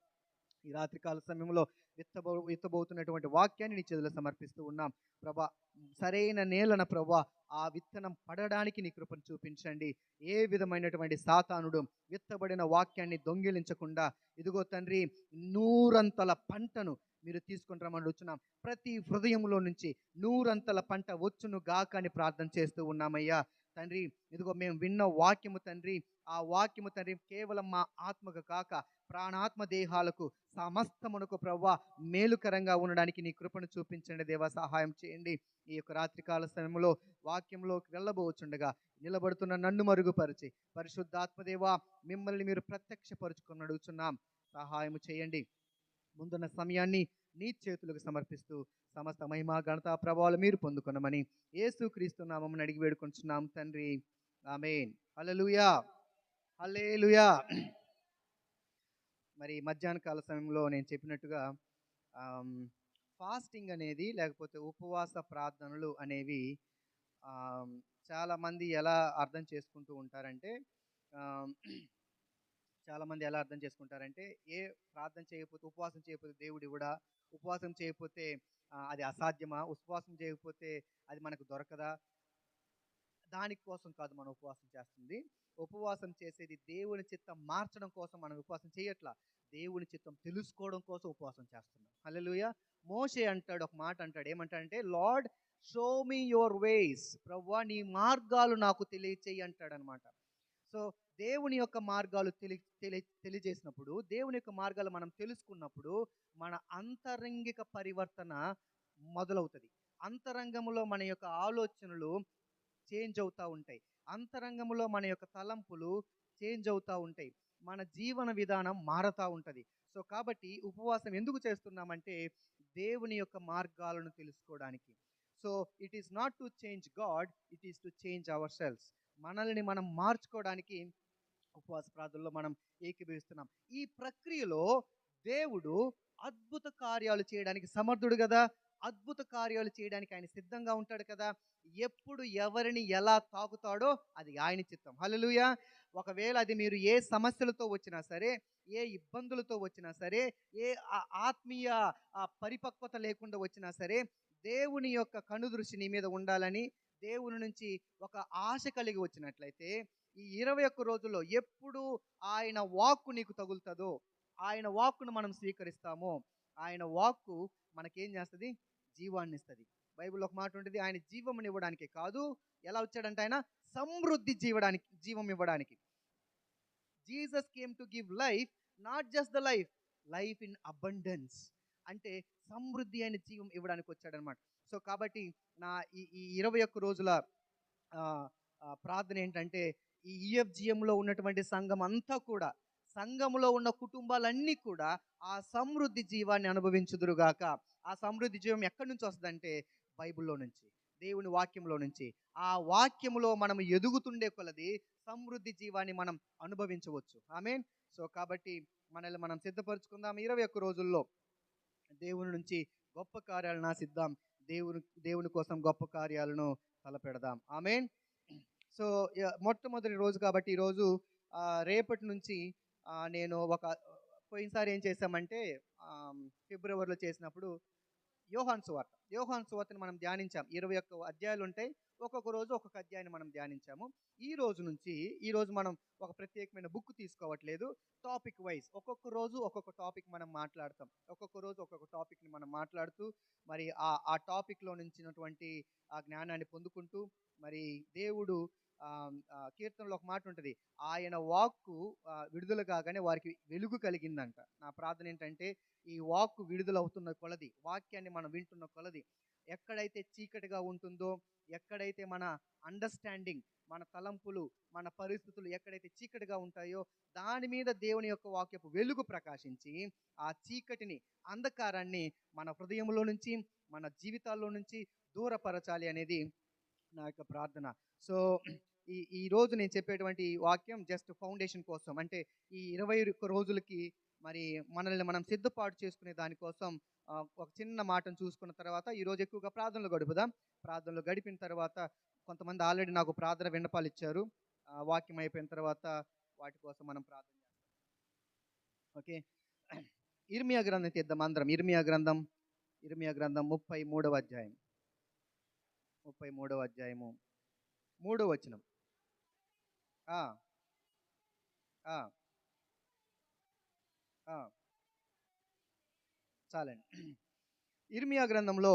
ఈ రాత్రికాల సమయంలో విత్తబోతున్నటువంటి వాక్యాన్ని నీ చేతుల్లో సమర్పిస్తూ ఉన్నాం ప్రభా. సరైన నేలన ప్రభా ఆ విత్తనం పడడానికి నీ కృపను చూపించండి. ఏ విధమైనటువంటి సాతానుడు విత్తబడిన వాక్యాన్ని దొంగిలించకుండా ఇదిగో తండ్రి 100 పంటను మీరు తీసుకుంటామని వచ్చున్నాం. ప్రతి హృదయంలో నుంచి 100 పంట వచ్చును గాక అని ప్రార్థన చేస్తూ ఉన్నామయ్యా తండ్రి. ఇదిగో మేము విన్న వాక్యము తండ్రి, ఆ వాక్యము తండ్రి కేవలం మా ఆత్మకు కాక ప్రాణాత్మ దేహాలకు సమస్తమునకు ప్రవ్వా మేలుకరంగా ఉండడానికి నీ కృపను చూపించండి. దేవా సహాయం చేయండి. ఈ యొక్క రాత్రికాల సమయంలో వాక్యంలోకి వెళ్ళబోచుండగా నిలబడుతున్న నన్ను మరుగుపరిచి పరిశుద్ధాత్మదేవా మిమ్మల్ని మీరు ప్రత్యక్షపరుచుకొని అడుగుచున్నాం. సహాయం చేయండి. ముందున్న సమయాన్ని నీ చేతులకు సమర్పిస్తూ సమస్త మహిమా ఘనత ప్రభావాలు మీరు పొందుకొనమని యేసుక్రీస్తు నామమున అడిగి వేడుకొంచున్నాం తండ్రి. ఆమేన్. హల్లెలూయా, హల్లెలూయా. మరి మధ్యాహ్న కాల సమయంలో నేను చెప్పినట్టుగా ఫాస్టింగ్ అనేది లేకపోతే ఉపవాస ప్రార్థనలు అనేవి చాలామంది ఎలా అర్థం చేసుకుంటూ ఉంటారంటే ఏ ప్రార్థన చేయకపోతే, ఉపవాసం చేయకపోతే దేవుడు ఇవ్వడా, ఉపవాసం చేయకపోతే అది అసాధ్యమా, ఉపవాసం చేయకపోతే అది మనకు దొరకదా? దానికోసం కాదు మనం ఉపవాసం చేస్తుంది. ఉపవాసం చేసేది దేవుని చిత్తం మార్చడం కోసం మనం ఉపవాసం చేయట్లా, దేవుని చిత్తం తెలుసుకోవడం కోసం ఉపవాసం చేస్తున్నాం. హల్లెలూయా. మోషే అంటాడు, ఒక మాట అంటాడు, ఏమంటాడంటే లార్డ్ షో మీ యువర్ వేస్, ప్రభువా నీ మార్గాలు నాకు తెలియచేయి అంటాడు అనమాట. సో దేవుని యొక్క మార్గాలు తెలియజేసినప్పుడు, దేవుని యొక్క మార్గాలు మనం తెలుసుకున్నప్పుడు మన అంతరంగిక పరివర్తన మొదలవుతుంది. అంతరంగంలో మన యొక్క ఆలోచనలు చేంజ్ అవుతూ ఉంటాయి. అంతరంగంలో మన యొక్క తలంపులు చేంజ్ అవుతూ ఉంటాయి. మన జీవన విధానం మారుతూ ఉంటుంది. సో కాబట్టి ఉపవాసం ఎందుకు చేస్తున్నామంటే దేవుని యొక్క మార్గాలను తెలుసుకోవడానికి. So it is not to change God, it is to change our cells. మనల్ని మనం మార్చుకోవడానికి ఉపవాస ప్రార్థనలో మనం ఏకీభవిస్తున్నాం. ఈ ప్రక్రియలో దేవుడు అద్భుత కార్యాలు చేయడానికి సమర్థుడు కదా. అద్భుత కార్యాలు చేయడానికి ఆయన సిద్ధంగా ఉంటాడు కదా. ఎప్పుడు ఎవరిని ఎలా తాకుతాడో అది ఆయన చిత్తం. హల్లెలూయా. ఒకవేళ అది మీరు ఏ సమస్యలతో వచ్చినా సరే, ఏ ఇబ్బందులతో వచ్చినా సరే, ఏ ఆత్మీయ పరిపక్వత లేకుండా వచ్చినా సరే, దేవుని యొక్క కనుదృష్టి నీ మీద ఉండాలని దేవుని నుంచి ఒక ఆశ కలిగి వచ్చినట్లయితే ఈ 21 రోజుల్లో ఎప్పుడు ఆయన వాక్కు నీకు తగులుతుందో, ఆయన వాక్కును మనం స్వీకరిస్తామో, ఆయన వాక్కు మనకేం చేస్తుంది? జీవాన్ని ఇస్తుంది. బైబిల్లో ఒక మాట ఉంటుంది, ఆయన జీవం ఇవ్వడానికి కాదు, ఎలా వచ్చాడంటే ఆయన సమృద్ధి జీవం ఇవ్వడానికి. Jesus came to give life, not just the life in abundance. అంటే సమృద్ధి అయిన జీవం ఇవ్వడానికి వచ్చాడనమాట. సో కాబట్టి నా ఈ 21 రోజుల ప్రార్థన ఏంటంటే ఈ ఈఎఫ్జిఎంలో ఉన్నటువంటి సంఘం అంతా కూడా, సంఘములో ఉన్న కుటుంబాలన్నీ కూడా ఆ సమృద్ధి జీవాన్ని అనుభవించుదురుగాక. ఆ సమృద్ధి జీవం ఎక్కడి నుంచి వస్తుందంటే బైబిల్లో నుంచి, దేవుని వాక్యంలో నుంచి. ఆ వాక్యములో మనం ఎదుగుతుండే కొలది సమృద్ధి జీవాన్ని మనం అనుభవించవచ్చు. ఆమేన్. సో కాబట్టి మనల్ని మనం సిద్ధపరచుకుందాం. 21 రోజుల్లో దేవుని నుంచి గొప్ప కార్యాలను ఆశిద్దాం. దేవుని కోసం గొప్ప కార్యాలను తలపెడదాం. ఆమేన్. సో మొట్టమొదటి రోజు కాబట్టి ఈరోజు రేపటి నుంచి నేను పోయినసారి ఏం చేశామంటే ఫిబ్రవరిలో చేసినప్పుడు యోహాను సువార్తను మనం ధ్యానించాం. 21 అధ్యాయాలు ఉంటాయి. ఒక్కొక్క రోజు ఒక్కొక్క అధ్యాయాన్ని మనం ధ్యానించాము. ఈ రోజు మనం ఒక ప్రత్యేకమైన బుక్ తీసుకోవట్లేదు. టాపిక్ వైజ్ ఒక్కొక్క రోజు ఒక్కొక్క టాపిక్ మనం మాట్లాడతాం. ఒక్కొక్క రోజు ఒక్కొక్క టాపిక్ని మనం మాట్లాడుతూ మరి ఆ టాపిక్లో నుంచినటువంటి ఆ జ్ఞానాన్ని పొందుకుంటూ మరి దేవుడు కీర్తనలో ఒక మాట ఉంటుంది, ఆయన వాక్కు విడుదల కాగానే వారికి వెలుగు కలిగిందంట. నా ప్రార్థన ఏంటంటే ఈ వాక్కు విడుదలవుతున్న కొలది, వాక్యాన్ని మనం వింటున్న కొలది ఎక్కడైతే చీకటిగా ఉంటుందో, ఎక్కడైతే మన అండర్స్టాండింగ్, మన తలంపులు, మన పరిస్థితులు ఎక్కడైతే చీకటిగా ఉంటాయో దాని మీద దేవుని యొక్క వాక్యపు వెలుగు ప్రకాశించి ఆ చీకటిని, అంధకారాన్ని మన హృదయంలో నుంచి, మన జీవితాల్లో నుంచి దూరపరచాలి అనేది నా యొక్క ప్రార్థన. సో ఈ రోజు నేను చెప్పేటువంటి వాక్యం జస్ట్ ఫౌండేషన్ కోసం, అంటే ఈ 21 రోజులకి మరి మనల్ని మనం సిద్ధపాటు చేసుకునే దానికోసం ఒక చిన్న మాటను చూసుకున్న తర్వాత ఈరోజు ఎక్కువగా ప్రార్థనలు గడుపుదాం. ప్రార్థనలు గడిపిన తర్వాత కొంతమంది ఆల్రెడీ నాకు ప్రార్థన విన్నపాలు ఇచ్చారు. వాక్యం అయిపోయిన తర్వాత వాటి కోసం మనం ప్రార్థన చేస్తాం. ఓకే, ఇర్మియా గ్రంథం తీద్దాం అందరం. ఇర్మియా గ్రంథం 33వ అధ్యాయం 33వ అధ్యాయము 3వ వచనం. చాలండి. ఇర్మియా గ్రంథంలో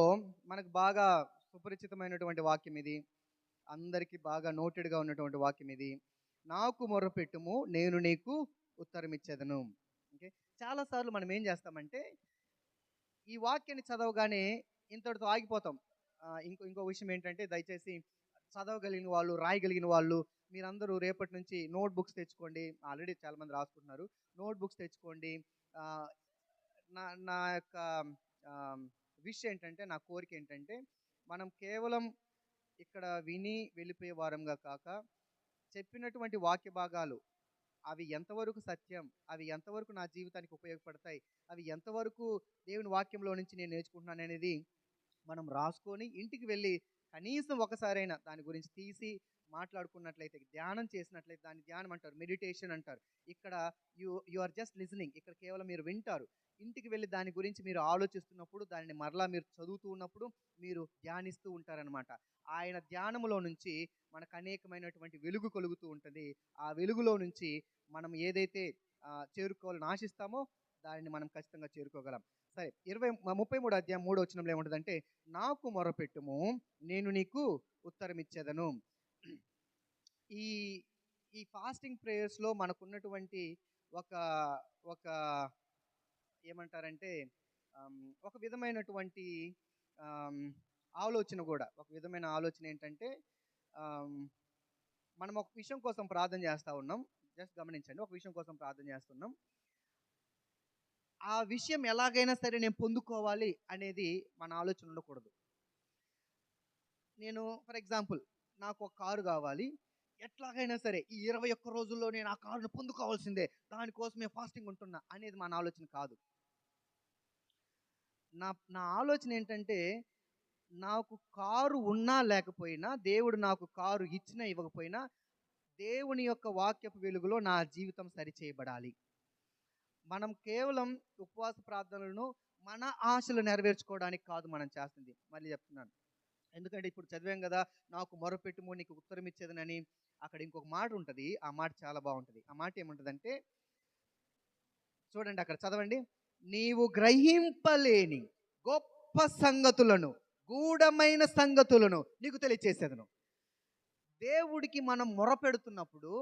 మనకు బాగా సుపరిచితమైనటువంటి వాక్యం ఇది, అందరికీ బాగా నోటెడ్గా ఉన్నటువంటి వాక్యం ఇది. నాకు మొరపెట్టుము, నేను నీకు ఉత్తరం ఇచ్చేదను. ఓకే, చాలాసార్లు మనం ఏం చేస్తామంటే ఈ వాక్యాన్ని చదవగానే ఇంతటితో ఆగిపోతాం. ఇంకో విషయం ఏంటంటే, దయచేసి చదవగలిగిన వాళ్ళు, రాయగలిగిన వాళ్ళు మీరందరూ రేపటి నుంచి నోట్ బుక్స్ తెచ్చుకోండి. ఆల్రెడీ చాలామంది రాసుకుంటున్నారు. నోట్ బుక్స్ తెచ్చుకోండి. నా యొక్క విషయం ఏంటంటే, నా కోరిక ఏంటంటే, మనం కేవలం ఇక్కడ విని వెళ్ళిపోయే వారంగా కాక చెప్పినటువంటి వాక్య భాగాలు అవి ఎంతవరకు సత్యం, అవి ఎంతవరకు నా జీవితానికి ఉపయోగపడతాయి, అవి ఎంతవరకు దేవుని వాక్యంలో నుంచి నేను నేర్చుకుంటున్నాను అనేది మనం రాసుకొని ఇంటికి వెళ్ళి కనీసం ఒకసారైనా దాని గురించి తీసి మాట్లాడుకున్నట్లయితే, ధ్యానం చేసినట్లయితే, దాన్ని ధ్యానం అంటారు, మెడిటేషన్ అంటారు. ఇక్కడ యు ఆర్ జస్ట్ లిజనింగ్, ఇక్కడ కేవలం మీరు వింటారు. ఇంటికి వెళ్ళి దాని గురించి మీరు ఆలోచిస్తున్నప్పుడు, దానిని మరలా మీరు చదువుతూ ఉన్నప్పుడు మీరు ధ్యానిస్తూ ఉంటారనమాట. ఆయన ధ్యానములో నుంచి మనకు అనేకమైనటువంటి వెలుగు కలుగుతూ ఉంటుంది. ఆ వెలుగులో నుంచి మనం ఏదైతే చేరుకోవాలని ఆశిస్తామో దానిని మనం ఖచ్చితంగా చేరుకోగలం. సరే, 33వ అధ్యాయం 3వ వచనంలో ఏముంటుందంటే, నాకు మొరపెట్టుము, నేను నీకు ఉత్తరం ఇచ్చేదను. ఈ ఫాస్టింగ్ ప్రేయర్స్లో మనకున్నటువంటి ఒక ఏమంటారంటే ఒక విధమైనటువంటి ఆలోచన కూడా, ఒక విధమైన ఆలోచన ఏంటంటే, మనం ఒక విషయం కోసం ప్రార్థన చేస్తూ ఉన్నాం. జస్ట్ గమనించండి, ఒక విషయం కోసం ప్రార్థన చేస్తున్నాం. ఆ విషయం ఎలాగైనా సరే నేను పొందుకోవాలి అనేది మన ఆలోచన ఉండకూడదు. నేను ఫర్ ఎగ్జాంపుల్, నాకు ఒక కారు కావాలి, ఎట్లాగైనా సరే ఈ 21 రోజుల్లో నేను ఆ కారును పొందుకోవాల్సిందే, దానికోసమే ఫాస్టింగ్ ఉంటున్నా అనేది మన ఆలోచన కాదు. నా ఆలోచన ఏంటంటే, నాకు కారు ఉన్నా లేకపోయినా, దేవుడు నాకు కారు ఇచ్చినా ఇవ్వకపోయినా, దేవుని యొక్క వాక్యపు వెలుగులో నా జీవితం సరిచేయబడాలి. మనం కేవలం ఉపవాస ప్రార్థనలను మన ఆశలు నెరవేర్చుకోవడానికి కాదు మనం చేస్తుంది. మళ్ళీ చెప్తున్నాను, ఎందుకంటే ఇప్పుడు చదివాం కదా, నాకు మొరపెట్టుము నీకు ఉత్తరం ఇచ్చేదనని. అక్కడ ఇంకొక మాట ఉంటుంది, ఆ మాట చాలా బాగుంటుంది. ఆ మాట ఏముంటుందంటే, చూడండి అక్కడ చదవండి. నీవు గ్రహింపలేని గొప్ప సంగతులను, గూఢమైన సంగతులను నీకు తెలియచేసేదను. దేవుడికి మనం మొరపెడుతున్నప్పుడు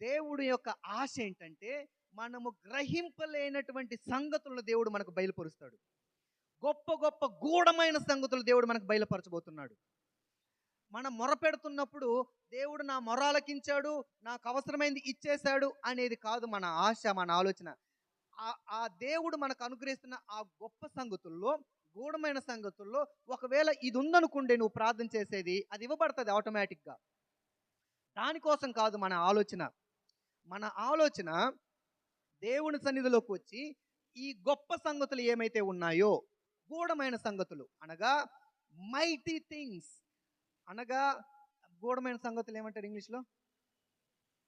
దేవుడి యొక్క ఆశ ఏంటంటే, మనము గ్రహింపలేనటువంటి సంగతులను దేవుడు మనకు బయలుపరుస్తాడు. గొప్ప గొప్ప గూఢమైన సంగతులు దేవుడు మనకు బయలుపరచబోతున్నాడు. మనం మొరపెడుతున్నప్పుడు దేవుడు నా మొర ఆలకించాడు, నాకు అవసరమైంది ఇచ్చేశాడు అనేది కాదు మన ఆశ, మన ఆలోచన. ఆ దేవుడు మనకు అనుగ్రహిస్తున్న ఆ గొప్ప సంగతుల్లో, గూఢమైన సంగతుల్లో ఒకవేళ ఇది ఉందనుకుంటే నువ్వు ప్రార్థన చేసేది, అది ఇవ్వబడుతుంది ఆటోమేటిక్గా. దానికోసం కాదు మన ఆలోచన. మన ఆలోచన దేవుని సన్నిధిలోకి వచ్చి ఈ గొప్ప సంగతులు ఏమైతే ఉన్నాయో, గూఢమైన సంగతులు అనగా మైటీ థింగ్స్, అనగా గూఢమైన సంగతులు ఏమంటారు ఇంగ్లీష్లో?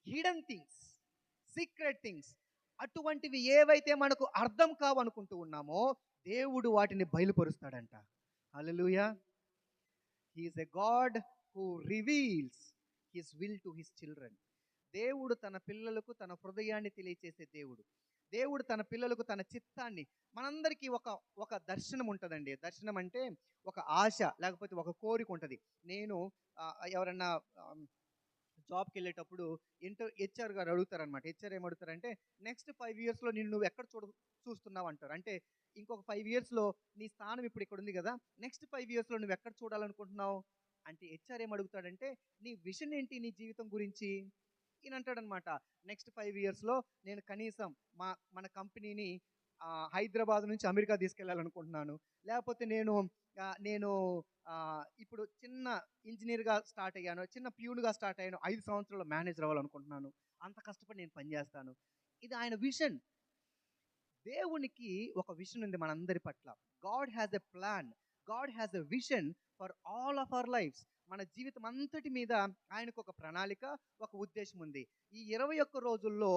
Hidden things, secret things. అటువంటివి ఏవైతే మనకు అర్థం కావనుకుంటూ ఉన్నామో దేవుడు వాటిని బయలుపరుస్తాడంట. హల్లెలూయా. He is a God who reveals his will to his children. దేవుడు తన పిల్లలకు తన హృదయాన్ని తెలియచేసే దేవుడు. దేవుడు తన పిల్లలకు తన చిత్తాన్ని, మనందరికీ ఒక దర్శనం ఉంటుందండి. దర్శనం అంటే ఒక ఆశ, లేకపోతే ఒక కోరిక ఉంటుంది. నేను ఎవరన్నా జాబ్కి వెళ్ళేటప్పుడు హెచ్ఆర్ గారు అడుగుతారనమాట. హెచ్ఆర్ ఏమడుగుతారంటే, నెక్స్ట్ 5 yearsలో నువ్వు ఎక్కడ చూస్తున్నావు అంటారు. అంటే ఇంకొక 5 yearsలో నీ స్థానం ఇప్పుడు ఇక్కడ ఉంది కదా, నెక్స్ట్ 5 yearsలో నువ్వు ఎక్కడ చూడాలనుకుంటున్నావు అంటే హెచ్ఆర్ ఏమడుగుతాడంటే, నీ విజన్ ఏంటి నీ జీవితం గురించి? ఈయన అంటాడనమాట, నెక్స్ట్ 5 yearsలో నేను కనీసం మన కంపెనీని హైదరాబాద్ నుంచి అమెరికా తీసుకెళ్ళాలనుకుంటున్నాను. లేకపోతే నేను ఇప్పుడు చిన్న ఇంజనీర్గా స్టార్ట్ అయ్యాను, చిన్న ప్యూన్గా స్టార్ట్ అయ్యాను, 5 సంవత్సరాల్లో మేనేజర్ అవ్వాలనుకుంటున్నాను, అంత కష్టపడి నేను పనిచేస్తాను. ఇది ఆయన విజన్. దేవునికి ఒక విజన్ ఉంది మనందరి పట్ల. God has a plan, God has a vision for all of our lives. మన జీవితం అంతటి మీద ఆయనకు ఒక ప్రణాళిక, ఒక ఉద్దేశం ఉంది. ఈ 21 రోజుల్లో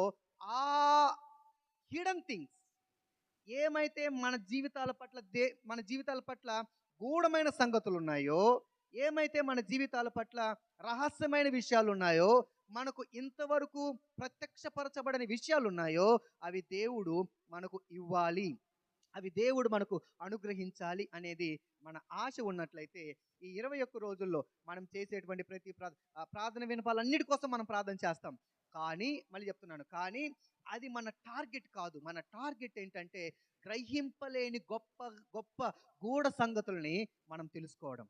ఆ హిడెన్ థింగ్స్ ఏమైతే మన జీవితాల పట్ల గూఢమైన సంగతులు ఉన్నాయో, ఏమైతే మన జీవితాల పట్ల రహస్యమైన విషయాలు ఉన్నాయో, మనకు ఇంతవరకు ప్రత్యక్షపరచబడని విషయాలు ఉన్నాయో, అవి దేవుడు మనకు ఇవ్వాలి, అవి దేవుడు మనకు అనుగ్రహించాలి అనేది మన ఆశ ఉన్నట్లయితే, ఈ 21 రోజుల్లో మనం చేసేటువంటి ప్రతి ప్రార్థన వినపాలన్నిటి కోసం మనం ప్రార్థన చేస్తాం. కానీ మళ్ళీ చెప్తున్నాను, కానీ అది మన టార్గెట్ కాదు. మన టార్గెట్ ఏంటంటే గ్రహింపలేని గొప్ప గొప్ప గూఢ సంగతుల్ని మనం తెలుసుకోవడం.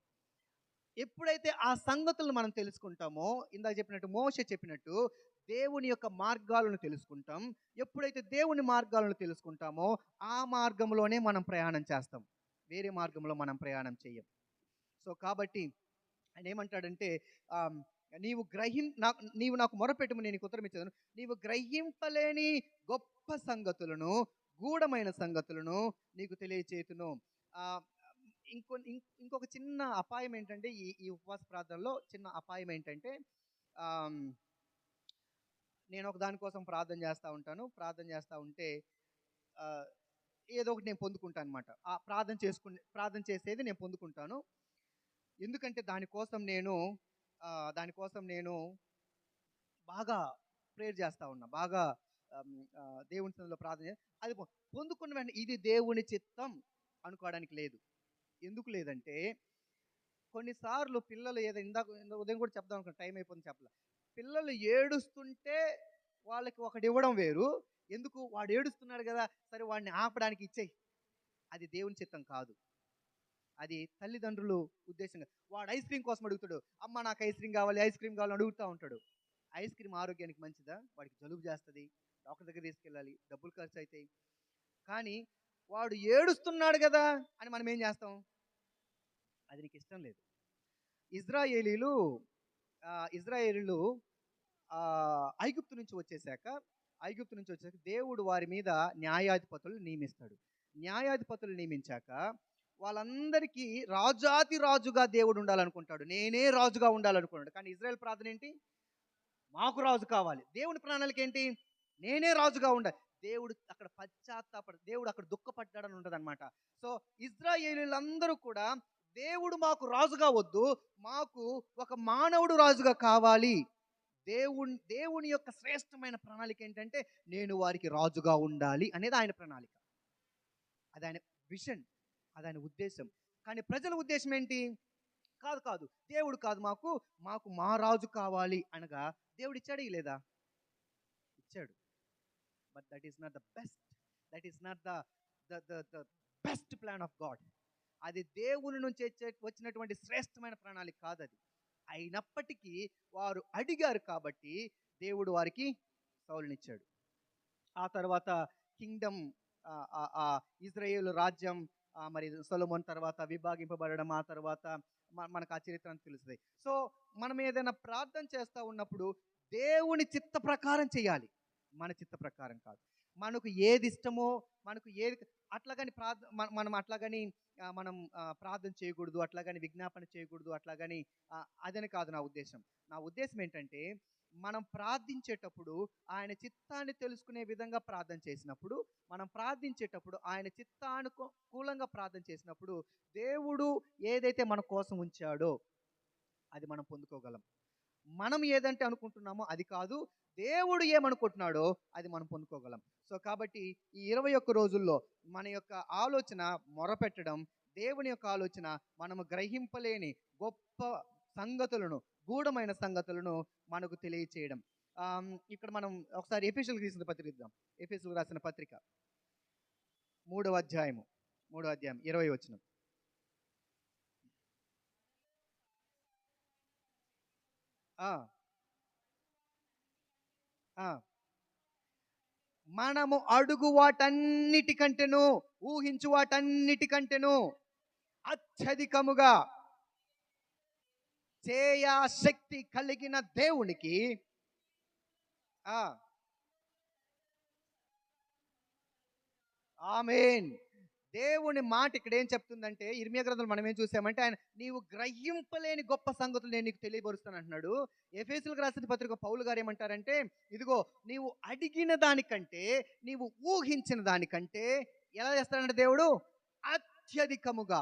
ఎప్పుడైతే ఆ సంగతులను మనం తెలుసుకుంటామో, ఇందాక చెప్పినట్టు, మోషే చెప్పినట్టు దేవుని యొక్క మార్గాలను తెలుసుకుంటాం. ఎప్పుడైతే దేవుని మార్గాలను తెలుసుకుంటామో ఆ మార్గంలోనే మనం ప్రయాణం చేస్తాం, వేరే మార్గంలో మనం ప్రయాణం చేయం. సో కాబట్టి ఆయన ఏమంటాడంటే, నీవు నాకు మొరపెట్టుము, నేను నీకు ఉత్తరం ఇచ్చేదను. నీవు గ్రహింపలేని గొప్ప సంగతులను, గూఢమైన సంగతులను నీకు తెలియచేతును. ఇంకొక చిన్న అపాయం ఏంటంటే, ఈ ఉపవాస ప్రార్థనలో చిన్న అపాయం ఏంటంటే, నేను ఒక దానికోసం ప్రార్థన చేస్తూ ఉంటే ఏదో ఒకటి నేను పొందుకుంటాను అనమాట. ఆ ప్రార్థన చేసేది నేను పొందుకుంటాను. ఎందుకంటే దానికోసం నేను బాగా ప్రేయర్ చేస్తూ ఉన్నా, బాగా దేవుని సన్నిధిలో ప్రార్థన అది పొందుకున్న వెంటనే ఇది దేవుని చిత్తం అనుకోవడానికి లేదు. ఎందుకు లేదంటే, కొన్నిసార్లు పిల్లలు ఇందాక ఉదయం కూడా చెప్దాం అనుకున్నా, టైం అయిపోయింది చెప్పలే. పిల్లలు ఏడుస్తుంటే వాళ్ళకి ఒకటి ఇవ్వడం వేరు. ఎందుకు, వాడు ఏడుస్తున్నాడు కదా, సరే వాడిని ఆపడానికి ఇచ్చేయి, అది దేవుని చిత్తం కాదు. అది తల్లిదండ్రులు ఉద్దేశంగా. వాడు ఐస్ క్రీమ్ కోసం అడుగుతాడు, అమ్మ నాకు ఐస్ క్రీమ్ కావాలి అని అడుగుతూ ఉంటాడు. ఐస్ క్రీమ్ ఆరోగ్యానికి మంచిదా? వాడికి జలుబు చేస్తుంది, డాక్టర్ దగ్గర తీసుకెళ్ళాలి, డబ్బులు ఖర్చు అవుతాయి. కానీ వాడు ఏడుస్తున్నాడు కదా అని మనం ఏం చేస్తాం? అది నీకు ఇష్టం లేదు. ఇజ్రాయేలీలు ఐగుప్తు నుంచి వచ్చేసాక దేవుడు వారి మీద న్యాయాధిపతులు నియమిస్తాడు. న్యాయాధిపతులు నియమించాక వాళ్ళందరికీ రాజుగా దేవుడు ఉండాలనుకుంటాడు, నేనే రాజుగా ఉండాలనుకున్నాడు. కానీ ఇజ్రాయెల్ ప్రార్థన ఏంటి? మాకు రాజు కావాలి. దేవుని ప్రణాళిక ఏంటి? నేనే రాజుగా ఉండాలి. దేవుడు అక్కడ దుఃఖపడ్డాడని ఉంటుంది అనమాట. సో ఇజ్రాయేలీలందరూ కూడా, దేవుడు మాకు రాజుగా వద్దు, మాకు ఒక మానవుడు రాజుగా కావాలి. దేవుని యొక్క శ్రేష్టమైన ప్రణాళిక ఏంటంటే, నేను వారికి రాజుగా ఉండాలి అనేది ఆయన ప్రణాళిక, అది ఆయన విజన్, అది ఆయన ఉద్దేశం. కానీ ప్రజల ఉద్దేశం ఏంటి? కాదు, దేవుడు కాదు, మాకు మా రాజు కావాలి అనగా దేవుడు ఇచ్చాడు లేదా? ఇచ్చాడు. But that is not the best plan of God. అది దేవుని నుంచి వచ్చినటువంటి శ్రేష్టమైన ప్రణాళిక కాదు అది. అయినప్పటికీ వారు అడిగారు కాబట్టి దేవుడు వారికి సౌలునిచ్చాడు. ఆ తర్వాత కింగ్డమ్, ఇజ్రాయేలు రాజ్యం మరి సొలొమోన్ తర్వాత విభాగింపబడడం, ఆ తర్వాత మనకు ఆ చరిత్ర తెలుస్తుంది. సో మనం ఏదైనా ప్రార్థన చేస్తూ ఉన్నప్పుడు దేవుని చిత్త ప్రకారం చేయాలి, మన చిత్త ప్రకారం కాదు. మనకు ఏది ఇష్టమో, మనకు ఏది అట్లాగని మనం అట్లాగని మనం ప్రార్థన చేయకూడదు, అట్లాగని విజ్ఞాపన చేయకూడదు, అట్లాగని అదని కాదు నా ఉద్దేశం. నా ఉద్దేశం ఏంటంటే, మనం ప్రార్థించేటప్పుడు ఆయన చిత్తాన్ని తెలుసుకునే విధంగా ప్రార్థన చేసినప్పుడు, మనం ప్రార్థించేటప్పుడు ఆయన చిత్తానుకూలంగా ప్రార్థన చేసినప్పుడు, దేవుడు ఏదైతే మన కోసం ఉంచాడో అది మనం పొందుకోగలం. మనం ఏదంటే అనుకుంటున్నామో అది కాదు, దేవుడు ఏమనుకుంటున్నాడో అది మనం పొందుకోగలం. సో కాబట్టి ఈ 21 రోజుల్లో మన యొక్క ఆలోచన మొరపెట్టడం, దేవుని యొక్క ఆలోచన మనము గ్రహింపలేని గొప్ప సంగతులను, గూఢమైన సంగతులను మనకు తెలియచేయడం. ఇక్కడ మనం ఒకసారి ఎఫెసీయులకు రాసిన పత్రిక ఇద్దాం. ఎఫెసీయులకు రాసిన పత్రిక 3వ అధ్యాయం 20 వచనం. మనము అడుగు వాటన్నిటికంటేను, ఊహించు వాటన్నిటికంటేను అత్యధికముగా చేయా శక్తి కలిగిన దేవునికి ఆమేన్. దేవుని మాట ఇక్కడ ఏం చెప్తుందంటే, ఇర్మియా గ్రంథంలో మనం ఏం చూసామంటే, ఆయన నీవు గ్రహింపలేని గొప్ప సంగతులు నేను నీకు తెలియబరుస్తాను అంటున్నాడు. ఎఫెసీయులకు రాసిన పత్రిక పౌలు గారు ఏమంటారంటే, ఇదిగో నీవు అడిగిన దానికంటే, నీవు ఊహించిన దానికంటే ఎలా చేస్తాడంటే దేవుడు అత్యధికముగా,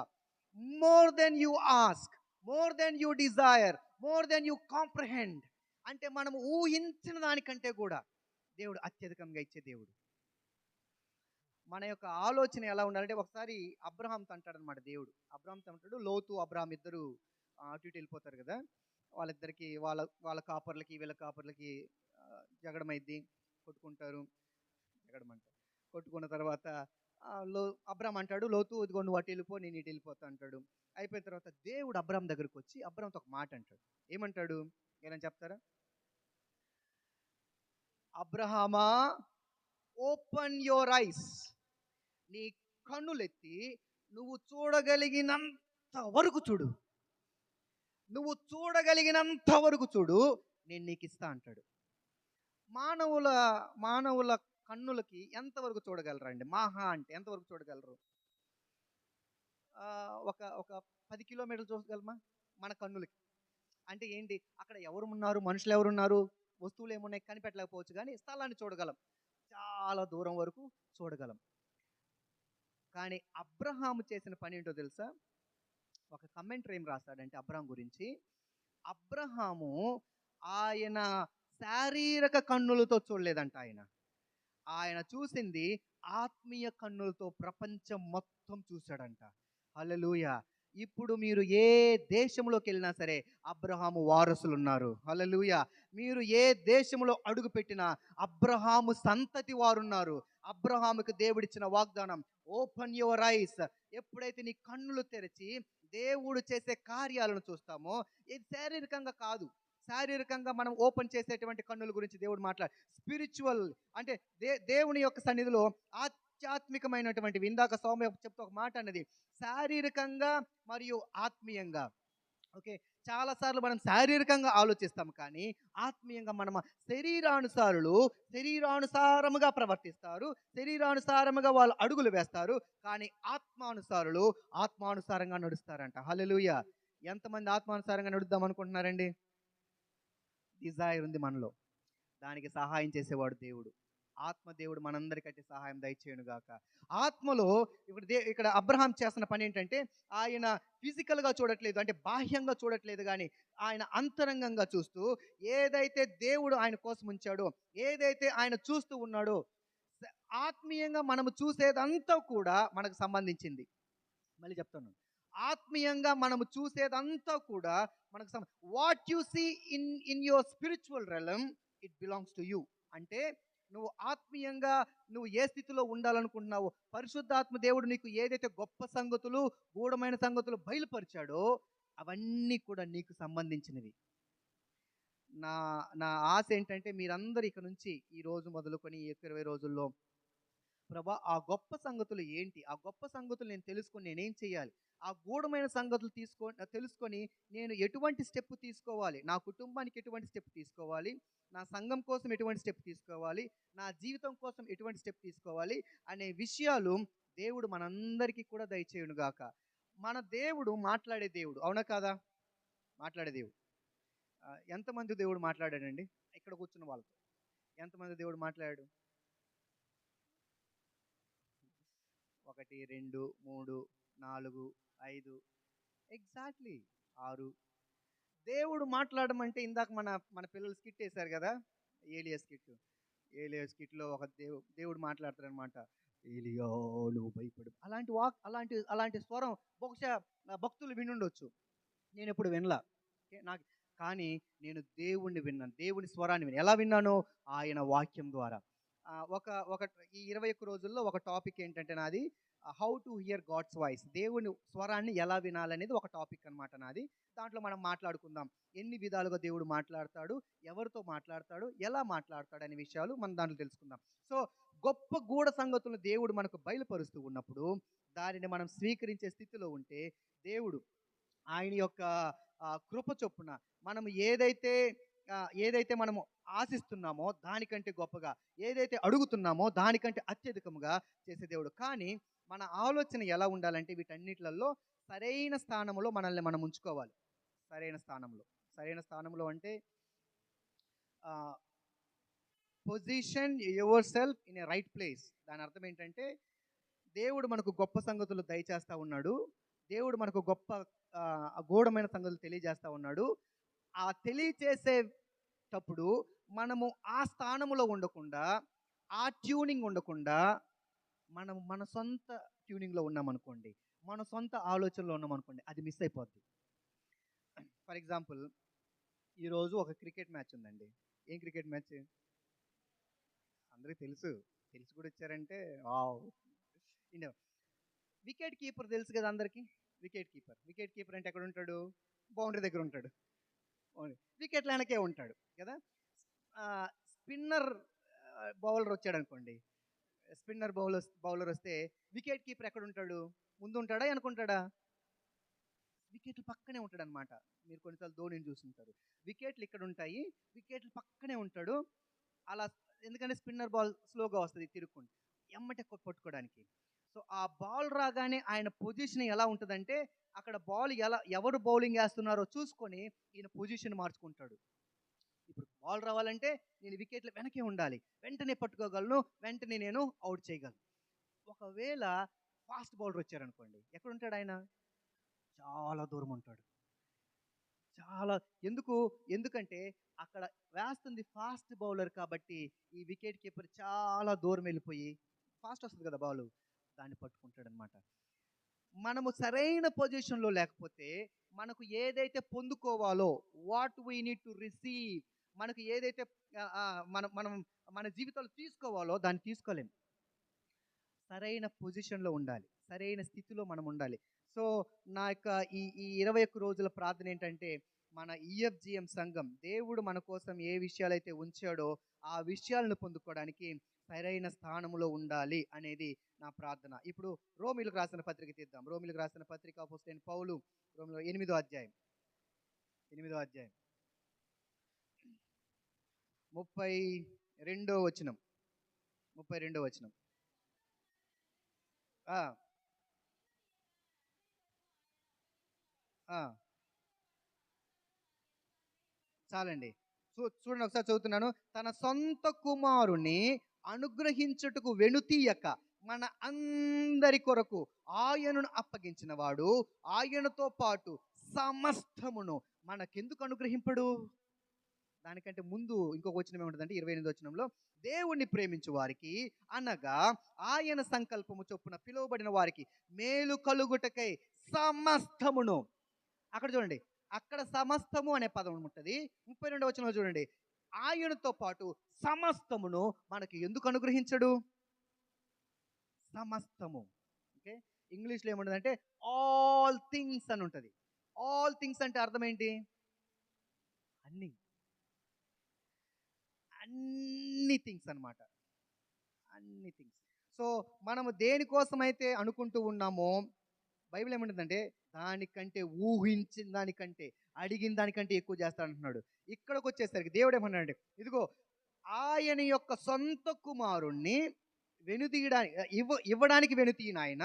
more than you ask, more than you desire, more than you comprehend. అంటే మనం ఊహించిన దానికంటే కూడా దేవుడు అత్యధికంగా ఇచ్చే దేవుడు. మన యొక్క ఆలోచన ఎలా ఉండాలంటే, ఒకసారి అబ్రహాంతో అంటాడనమాట దేవుడు. అబ్రహాంతో అంటాడు, లోతు అబ్రహాం ఇద్దరు అటు ఇటు వెళ్ళిపోతారు కదా, వాళ్ళిద్దరికి వాళ్ళ కాపర్లకి వీళ్ళ కాపర్లకి జగడమైద్ది, కొట్టుకుంటారు. కొట్టుకున్న తర్వాత అబ్రహాం అంటాడు, లోతు ఇదిగో నువ్వు అటు వెళ్ళిపో, నేను ఇటు వెళ్ళిపోతా అంటాడు. అయిపోయిన తర్వాత దేవుడు అబ్రహాం దగ్గరికి వచ్చి అబ్రహాంతో ఒక మాట అంటాడు. ఏమంటాడు? ఏమైనా చెప్తారా? అబ్రహామా, ఓపెన్ యువర్ ఐస్, నీ కన్నులెత్తి నువ్వు చూడగలిగినంత వరకు చూడు, నువ్వు చూడగలిగినంత వరకు చూడు, నేను నీకు ఇస్తా అంటాడు. మానవుల కన్నులకి ఎంతవరకు చూడగలరండి? మాహా అంటే ఎంతవరకు చూడగలరు? ఒక 10 కిలోమీటర్లు చూడగలమా మన కన్నులకి? అంటే ఏంటి, అక్కడ ఎవరు ఉన్నారు, మనుషులు ఎవరున్నారు, వస్తువులు ఏమున్నాయి కనిపెట్టలేకపోవచ్చు, కానీ స్థలాన్ని చూడగలం, చాలా దూరం వరకు చూడగలం. కానీ అబ్రహాము చేసిన పని ఏంటో తెలుసా? ఒక కమెంటరీ ఏం రాస్తాడంటే అబ్రహాం గురించి, అబ్రహాము ఆయన శారీరక కన్నులతో చూడలేదంట. ఆయన చూసింది ఆత్మీయ కన్నులతో ప్రపంచం మొత్తం చూశాడంట. హల్లెలూయా. ఇప్పుడు మీరు ఏ దేశంలోకి వెళ్ళినా సరే అబ్రహాము వారసులు ఉన్నారు. హల్లెలూయా. మీరు ఏ దేశంలో అడుగు పెట్టినా అబ్రహాము సంతతి వారున్నారు. అబ్రహాముకు దేవుడిచ్చిన వాగ్దానం, ఓపెన్ యువర్ ఐస్. ఎప్పుడైతే నీ కన్నులు తెరిచి దేవుడు చేసే కార్యాలను చూస్తామో, ఇది శారీరకంగా కాదు, శారీరకంగా మనం ఓపెన్ చేసేటువంటి కన్నుల గురించి దేవుడు మాట్లాడు. స్పిరిచువల్ అంటే దేవుని యొక్క సన్నిధిలో ఆధ్యాత్మికమైనటువంటివి. ఇందాక సౌమ్య చెప్తే ఒక మాట అన్నది, శారీరకంగా మరియు ఆత్మీయంగా. ఓకే, చాలాసార్లు మనం శారీరకంగా ఆలోచిస్తాం, కానీ ఆత్మీయంగా మనం శరీరానుసారముగా ప్రవర్తిస్తారు, శరీరానుసారముగా వాళ్ళు అడుగులు వేస్తారు, కానీ ఆత్మానుసారంగా నడుస్తారంట. హల్లెలూయా. ఎంతమంది ఆత్మానుసారంగా నడుద్దాం అనుకుంటున్నారండి? డిజైర్ ఉంది మనలో, దానికి సహాయం చేసేవాడు దేవుడు. ఆత్మదేవుడు మనందరికంటే సహాయం దయచేయును గాక. ఆత్మలో ఇక్కడ అబ్రహాం చేస్తున్న పని ఏంటంటే, ఆయన ఫిజికల్గా చూడట్లేదు, అంటే బాహ్యంగా చూడట్లేదు, కానీ ఆయన అంతరంగంగా చూస్తూ ఏదైతే దేవుడు ఆయన కోసం ఉంచాడో, ఏదైతే ఆయన చూస్తూ ఉన్నాడో, ఆత్మీయంగా మనము చూసేదంతా కూడా మనకు సంబంధించింది. మళ్ళీ చెప్తాను, ఆత్మీయంగా మనము చూసేదంతా కూడా మనకు what you see in your spiritual realm, it belongs to you. అంటే నువ్వు ఆత్మీయంగా నువ్వు ఏ స్థితిలో ఉండాలనుకుంటున్నావో, పరిశుద్ధాత్మ దేవుడు నీకు ఏదైతే గొప్ప సంగతులు, గూఢమైన సంగతులు బయలుపరిచాడో అవన్నీ కూడా నీకు సంబంధించినవి. నా ఆశ ఏంటంటే, మీరందరూ ఇక నుంచి ఈ రోజు మొదలుకొని 20 రోజుల్లో ప్రభా ఆ గొప్ప సంగతులు ఏంటి, ఆ గొప్ప సంగతులు నేను తెలుసుకొని నేనేం చేయాలి, ఆ గూఢమైన సంగతులు తెలుసుకొని నేను ఎటువంటి స్టెప్ తీసుకోవాలి, నా కుటుంబానికి ఎటువంటి స్టెప్ తీసుకోవాలి, నా సంఘం కోసం ఎటువంటి స్టెప్ తీసుకోవాలి, నా జీవితం కోసం ఎటువంటి స్టెప్ తీసుకోవాలి అనే విషయాలు దేవుడు మనందరికీ కూడా దయచేయును గాక. మన దేవుడు మాట్లాడే దేవుడు, అవునా కాదా? మాట్లాడే దేవుడు. ఎంతమంది దేవుడు మాట్లాడాడండి ఇక్కడ కూర్చున్న వాళ్ళతో? ఎంతమంది దేవుడు మాట్లాడాడు? 1 2 3 4 5 ఎగ్జాక్ట్లీ 6. దేవుడు మాట్లాడడం అంటే ఇందాక మన మన పిల్లలు స్కిట్ వేశారు కదా, ఏలియా స్కిట్. ఏలియా స్కిట్లో ఒక దేవుడు మాట్లాడతారు అనమాట. ఏలియా నువ్వు భయపడు, అలాంటి అలాంటి అలాంటి స్వరం బహుశా భక్తులు వినుండొచ్చు, నేను ఎప్పుడు వినలా. నాకు కానీ నేను దేవుణ్ణి విన్నాను, దేవుని స్వరాన్ని విన్నాను. ఎలా విన్నాను? ఆయన వాక్యం ద్వారా. ఒక ఒక ఈ 21 రోజుల్లో ఒక టాపిక్ ఏంటంటే నాది, how to hear God's voice, దేవుని స్వరాన్ని ఎలా వినాలనేది ఒక టాపిక్ అనమాట నాది. దాంట్లో మనం మాట్లాడుకుందాం, ఎన్ని విధాలుగా దేవుడు మాట్లాడతాడు, ఎవరితో మాట్లాడతాడు, ఎలా మాట్లాడతాడు అనే విషయాలు మనం దాంట్లో తెలుసుకుందాం. సో గొప్ప గూఢ సంగతులను దేవుడు మనకు బయలుపరుస్తూ ఉన్నప్పుడు దానిని మనం స్వీకరించే స్థితిలో ఉంటే దేవుడు ఆయన యొక్క కృప చొప్పున మనం ఏదైతే మనము ఆశిస్తున్నామో దానికంటే గొప్పగా, ఏదైతే అడుగుతున్నామో దానికంటే అత్యధికముగా చేసే దేవుడు. కానీ మన ఆలోచన ఎలా ఉండాలంటే వీటన్నిటిలలో సరైన స్థానంలో మనల్ని మనం ఉంచుకోవాలి. సరైన స్థానంలో అంటే position your self in a right place. దాని అర్థం ఏంటంటే దేవుడు మనకు గొప్ప సంగతులు దయచేస్తూ ఉన్నాడు, దేవుడు మనకు గొప్ప గూఢమైన సంగతులు తెలియజేస్తూ ఉన్నాడు. ఆ తెలియచేసేటప్పుడు మనము ఆ స్థానంలో ఉండకుండా, ఆ ట్యూనింగ్ ఉండకుండా, మనం మన సొంత ట్యూనింగ్లో ఉన్నామనుకోండి, మన సొంత ఆలోచనలో ఉన్నామనుకోండి, అది మిస్ అయిపోద్ది. ఫర్ ఎగ్జాంపుల్, ఈరోజు ఒక క్రికెట్ మ్యాచ్ ఉందండి. ఏం క్రికెట్ మ్యాచ్? అందరికీ తెలిసి కూడా ఇచ్చారంటే వికెట్ కీపర్ తెలుసు కదా అందరికీ. వికెట్ కీపర్ అంటే ఎక్కడ ఉంటాడు? బౌండరీ దగ్గర ఉంటాడు, వికెట్ల వెనకే ఉంటాడు కదా. స్పిన్నర్ బౌలర్ వచ్చాడు అనుకోండి, బౌలర్ వస్తే వికెట్ కీపర్ ఎక్కడ ఉంటాడు? ముందు ఉంటాడా, అనుకుంటాడా? వికెట్లు పక్కనే ఉంటాడు అనమాట. మీరు కొన్నిసార్లు ధోనిని చూస్తుంటారు, వికెట్లు ఇక్కడ ఉంటాయి, వికెట్లు పక్కనే ఉంటాడు. అలా ఎందుకంటే స్పిన్నర్ బాల్ స్లోగా వస్తుంది తిరుక్కుంటూ, ఎమ్మటే పట్టుకోవడానికి. సో ఆ బాల్ రాగానే ఆయన పొజిషన్ ఎలా ఉంటుందంటే, అక్కడ బాల్ ఎవరు బౌలింగ్ వేస్తున్నారో చూసుకొని ఈయన పొజిషన్ మార్చుకుంటాడు. ఇప్పుడు బాల్ రావాలంటే నేను వికెట్ల వెనకే ఉండాలి, వెంటనే పట్టుకోగలను, వెంటనే నేను అవుట్ చేయగలను. ఒకవేళ ఫాస్ట్ బౌలర్ వచ్చారనుకోండి, ఎక్కడ ఉంటాడు ఆయన? చాలా దూరం ఉంటాడు. ఎందుకంటే అక్కడ వేస్తుంది ఫాస్ట్ బౌలర్ కాబట్టి ఈ వికెట్ కీపర్ చాలా దూరం వెళ్ళిపోయి, ఫాస్ట్ వస్తుంది కదా బాల్, దాన్ని పట్టుకుంటాడు అనమాట. మనము సరైన పొజిషన్లో లేకపోతే మనకు ఏదైతే పొందుకోవాలో, what we need to receive, మనకు ఏదైతే మనం మన జీవితంలో తీసుకోవాలో దాన్ని తీసుకోలేము. సరైన పొజిషన్లో ఉండాలి, సరైన స్థితిలో మనం ఉండాలి. సో నా యొక్క ఈ 21 రోజుల ప్రార్థన ఏంటంటే, మన ఈఎఫ్జిఎం సంఘం దేవుడు మన కోసం ఏ విషయాలైతే ఉంచాడో ఆ విషయాలను పొందుకోవడానికి సరైన స్థానంలో ఉండాలి అనేది నా ప్రార్థన. ఇప్పుడు రోమీలకు రాసిన పత్రిక తీద్దాం. రోమీలకు రాసిన పత్రిక అపోస్తలుడైన పౌలు, రోమీయులకు 8వ అధ్యాయం 32వ వచనం. చాలండి. చూడండి, ఒకసారి చదువుతున్నాను. తన సొంత కుమారుని అనుగ్రహించుటకు వెనుతీయక మన అందరి కొరకు ఆయనను అప్పగించిన వాడు ఆయనతో పాటు సమస్తమును మనకెందుకు అనుగ్రహింపడు? దానికంటే ముందు ఇంకొక వచనం ఏముంటుందంటే 28వ వచనంలో, దేవుణ్ణి ప్రేమించు వారికి అనగా ఆయన సంకల్పము చొప్పున పిలువబడిన వారికి మేలు కలుగుటకై సమస్తమును. అక్కడ చూడండి, అక్కడ సమస్తము అనే పదం ఉంటుంది. 32వ వచనంలో చూడండి, ఆయనతో పాటు సమస్తమును మనకి ఎందుకు అనుగ్రహించడు? సమస్తము. ఓకే, ఇంగ్లీష్లో ఏముంటుందంటే ఆల్ థింగ్స్ అని ఉంటుంది. ఆల్ థింగ్స్ అంటే అర్థం ఏంటి? అన్ని థింగ్స్ అనమాట, అన్ని థింగ్స్. సో మనము దేనికోసమైతే అనుకుంటూ ఉన్నామో బైబిల్ ఏమంటుందంటే దానికంటే ఊహించిన దానికంటే అడిగిన దానికంటే ఎక్కువ చేస్తాడంటున్నాడు. ఇక్కడికి వచ్చేసరికి దేవుడు ఏమన్నాడంటే ఇదిగో ఆయన యొక్క సొంత కుమారుణ్ణి వెనుతీయడానికి ఇవ్వడానికి వెనుతీయన ఆయన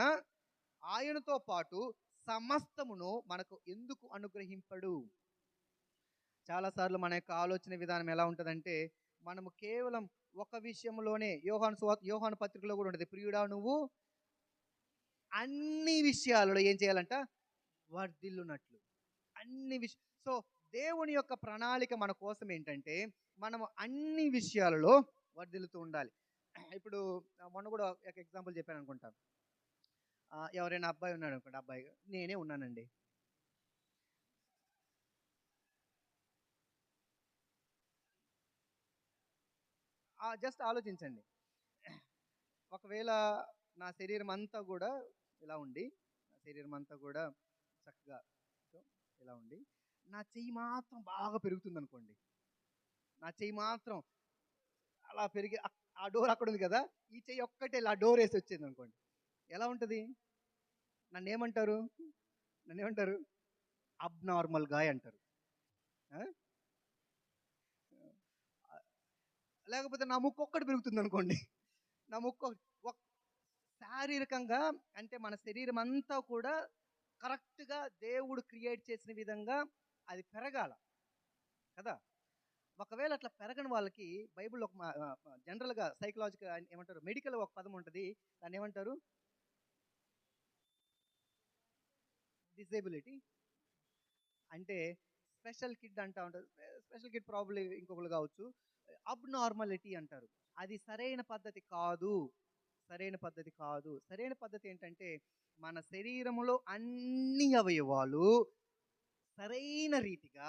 ఆయనతో పాటు సమస్తమును మనకు ఎందుకు అనుగ్రహింపడు? చాలాసార్లు మన యొక్క ఆలోచన విధానం ఎలా ఉంటుందంటే మనము కేవలం ఒక విషయంలోనే యోహాను పత్రికలో కూడా ఉంటుంది, ప్రియుడా నువ్వు అన్ని విషయాలలో ఏం చేయాలంట? వర్ధిల్లునట్లు. అన్ని సో దేవుని యొక్క ప్రణాళిక మన కోసం ఏంటంటే మనము అన్ని విషయాలలో వర్ధిల్లుతూ ఉండాలి. ఇప్పుడు మొన్న కూడా ఒక ఎగ్జాంపుల్ చెప్పాను అనుకుంటా. ఎవరైనా అబ్బాయి ఉన్నాడు అనుకోండి, అబ్బాయి నేనే ఉన్నానండి. జస్ట్ ఆలోచించండి, ఒకవేళ నా శరీరం అంతా కూడా ఇలా ఉండి, నా శరీరం అంతా కూడా చక్కగా ఇలా ఉండి, నా చెయ్యి మాత్రం బాగా పెరుగుతుంది అనుకోండి, నా చెయ్యి మాత్రం అలా పెరిగి ఆ డోర్ అక్కడ ఉంది కదా, ఈ చెయ్యి ఒక్కటే ఇలా డోర్ వేసి వచ్చింది అనుకోండి, ఎలా ఉంటుంది? నన్ను ఏమంటారు? అబ్నార్మల్ గాయ్ అంటారు. లేకపోతే నా ముక్కు ఒక్కటి పెరుగుతుంది అనుకోండి, నా ముక్కు శారీరకంగా అంటే మన శరీరం అంతా కూడా కరెక్ట్గా దేవుడు క్రియేట్ చేసిన విధంగా అది పెరగాల కదా. ఒకవేళ అట్లా పెరగని వాళ్ళకి బైబిల్లో జనరల్గా సైకలాజికల్ ఏమంటారు, మెడికల్ ఒక పదం ఉంటుంది, దాన్ని ఏమంటారు? డిసేబిలిటీ. అంటే స్పెషల్ కిడ్ అంటా ఉంటారు. స్పెషల్ కిడ్ ప్రాబ్లీ ఇంకొకరు కావచ్చు. అబ్నార్మాలిటీ అంటారు. అది సరైన పద్ధతి కాదు. సరైన పద్ధతి ఏంటంటే మన శరీరంలో అన్ని అవయవాలు సరైన రీతిగా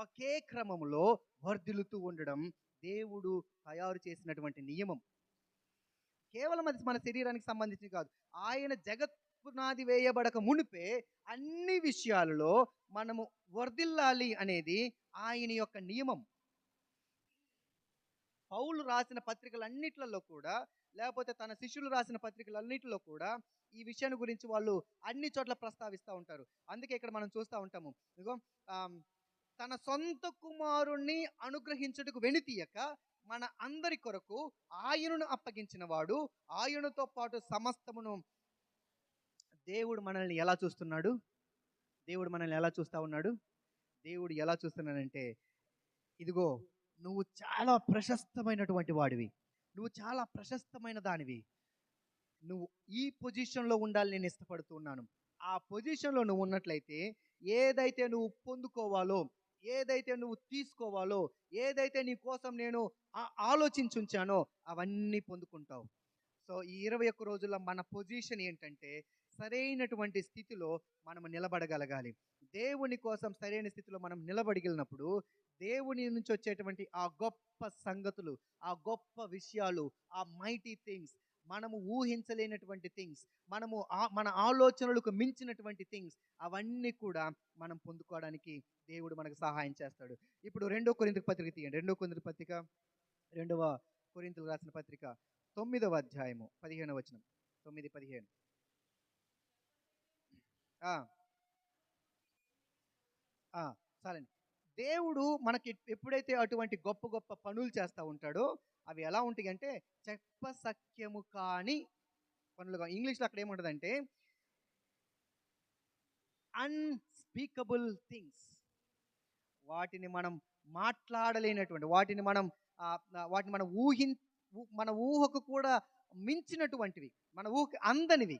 ఒకే క్రమంలో వర్ధిల్లుతూ ఉండడం దేవుడు తయారు చేసినటువంటి నియమం. కేవలం అది మన శరీరానికి సంబంధించి కాదు, ఆయన జగత్పునాది వేయబడక మునిపే అన్ని విషయాలలో మనము వర్ధిల్లాలి అనేది ఆయన యొక్క నియమం. పౌలు రాసిన పత్రికలన్నిట్లలో కూడా, లేకపోతే తన శిష్యులు రాసిన పత్రికలన్నిటిలో కూడా ఈ విషయాన్ని గురించి వాళ్ళు అన్ని చోట్ల ప్రస్తావిస్తూ ఉంటారు. అందుకే ఇక్కడ మనం చూస్తూ ఉంటాము, ఇదిగో తన సొంత కుమారుణ్ణి అనుగ్రహించుటకు వెనుతీయక మన అందరి కొరకు ఆయనను అప్పగించిన వాడు, ఆయనతో పాటు సమస్తమును. దేవుడు మనల్ని ఎలా చూస్తున్నాడు? దేవుడు ఎలా చూస్తున్నాడంటే ఇదిగో నువ్వు చాలా ప్రశస్తమైనటువంటి వాడివి, నువ్వు చాలా ప్రశస్తమైన దానివి, నువ్వు ఈ పొజిషన్లో ఉండాలి, నేను ఇష్టపడుతున్నాను. ఆ పొజిషన్లో నువ్వు ఉన్నట్లయితే ఏదైతే నువ్వు పొందుకోవాలో, ఏదైతే నువ్వు తీసుకోవాలో, ఏదైతే నీ కోసం నేను ఆలోచించుంచానో అవన్నీ పొందుకుంటావు. సో ఈ 21 రోజుల్లో మన పొజిషన్ ఏంటంటే సరైనటువంటి స్థితిలో మనం నిలబడగలగాలి. దేవుని కోసం సరైన స్థితిలో మనం నిలబడగలిగినప్పుడు దేవుని నుంచి వచ్చేటువంటి ఆ గొప్ప సంగతులు, ఆ గొప్ప విషయాలు, ఆ మైటీ థింగ్స్, మనము ఊహించలేనటువంటి థింగ్స్, మన ఆలోచనలకు మించినటువంటి థింగ్స్, అవన్నీ కూడా మనం పొందుకోవడానికి దేవుడు మనకు సహాయం చేస్తాడు. ఇప్పుడు 2 కొరింథీ పత్రిక తీయండి. 2 కొరింథీ పత్రిక 2వ కొరింథీయులకు రాసిన పత్రిక 9వ అధ్యాయము 15వ వచనం. 9:15. చాలండి. దేవుడు మనకి ఎప్పుడైతే అటువంటి గొప్ప గొప్ప పనులు చేస్తూ ఉంటాడో అవి ఎలా ఉంటాయి అంటే చెప్పసఖ్యము కాని పనులుగా. ఇంగ్లీష్లో అక్కడ ఏముంటుందంటే అన్స్పీకబుల్ థింగ్స్. వాటిని మనం మాట్లాడలేనటువంటి, వాటిని మనం మన ఊహకు కూడా మించినటువంటివి, మన ఊహకు అందనివి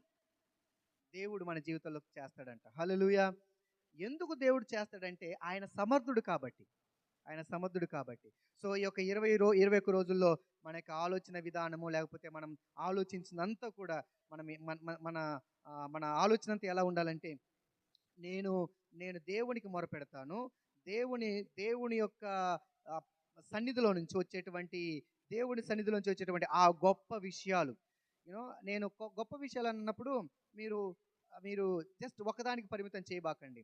దేవుడు మన జీవితంలో చేస్తాడంట. హల్లెలూయా. ఎందుకు దేవుడు చేస్తాడంటే ఆయన సమర్థుడు కాబట్టి. సో ఈ యొక్క 21 రోజుల్లో మన యొక్క ఆలోచన విధానము, లేకపోతే మనం ఆలోచించినంత కూడా మన ఆలోచన అంతా ఎలా ఉండాలంటే నేను దేవునికి మొరపెడతాను, దేవుని యొక్క సన్నిధిలో నుంచి వచ్చేటువంటి ఆ గొప్ప విషయాలు, నేను గొప్ప విషయాలు అన్నప్పుడు మీరు జస్ట్ ఒకదానికి పరిమితం చేయబాకండి.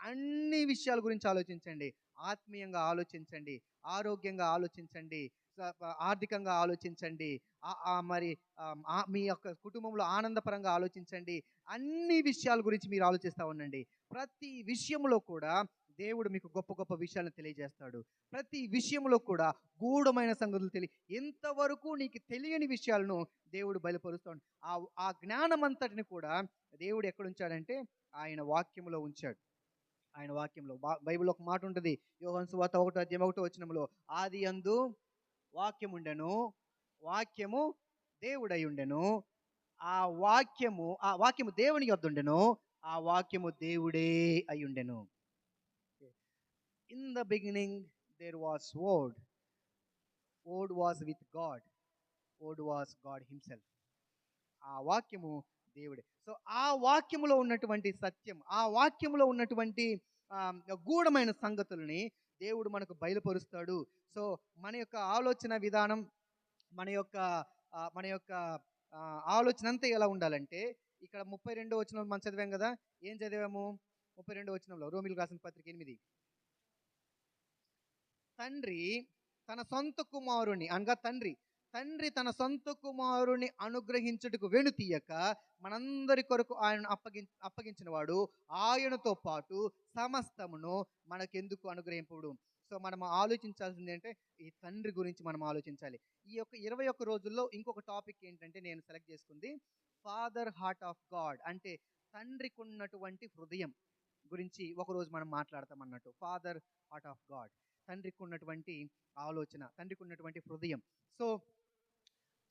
అన్ని విషయాల గురించి ఆలోచించండి, ఆత్మీయంగా ఆలోచించండి, ఆరోగ్యంగా ఆలోచించండి. సో ఆర్థికంగా ఆలోచించండి, మరి మీ యొక్క కుటుంబంలో ఆనందపరంగా ఆలోచించండి. అన్ని విషయాల గురించి మీరు ఆలోచిస్తూ ఉండండి. ప్రతి విషయంలో కూడా దేవుడు మీకు గొప్ప గొప్ప విషయాలను తెలియజేస్తాడు. ప్రతి విషయంలో కూడా గూఢమైన సంగతులు ఇంతవరకు నీకు తెలియని విషయాలను దేవుడు బయలుపరుస్తాడు. ఆ జ్ఞానం అంతటిని కూడా దేవుడు ఎక్కడ ఉంచాడంటే ఆయన వాక్యములో ఉంచాడు. ఆయన వాక్యంలో బైబిల్లో ఒక మాట ఉంటుంది, యోహాను సువార్త 1:1 ఆది యందు వాక్యం ఉండెను, వాక్యము దేవుడై ఉండెను, ఆ వాక్యము దేవుని యొద్ద ఉండెను, ఆ వాక్యము దేవుడే అయి ఉండెను. In the beginning there was word, word was with God, word was God himself. ఆ వాక్యము దేవుడే. సో ఆ వాక్యములో ఉన్నటువంటి సత్యం, ఆ వాక్యములో ఉన్నటువంటి గూఢమైన సంగతుల్ని దేవుడు మనకు బయలుపరుస్తాడు. సో మన యొక్క ఆలోచన విధానం, మన యొక్క ఆలోచన అంతా ఎలా ఉండాలంటే, ఇక్కడ 32వ వచనం మనం చదివాం కదా. ఏం చదివాము? 32వ వచనంలో, రోమీయులకు రాసిన పత్రిక 8, తండ్రి తన సొంత కుమారుని అనగా తండ్రి తన సొంత కుమారుని అనుగ్రహించుటకు వెనుతీయక మనందరి కొరకు ఆయన అప్పగించిన వాడు ఆయనతో పాటు సమస్తమును మనకెందుకు అనుగ్రహింపుడు. సో మనం ఆలోచించాల్సింది అంటే ఈ తండ్రి గురించి మనం ఆలోచించాలి. ఈ యొక్క 21 రోజుల్లో ఇంకొక టాపిక్ ఏంటంటే నేను సెలెక్ట్ చేసుకుంది ఫాదర్ హార్ట్ ఆఫ్ గాడ్, అంటే తండ్రికి ఉన్నటువంటి హృదయం గురించి ఒకరోజు మనం మాట్లాడతాం అన్నట్టు. ఫాదర్ హార్ట్ ఆఫ్ గాడ్, తండ్రికి ఉన్నటువంటి ఆలోచన, తండ్రికి ఉన్నటువంటి హృదయం. సో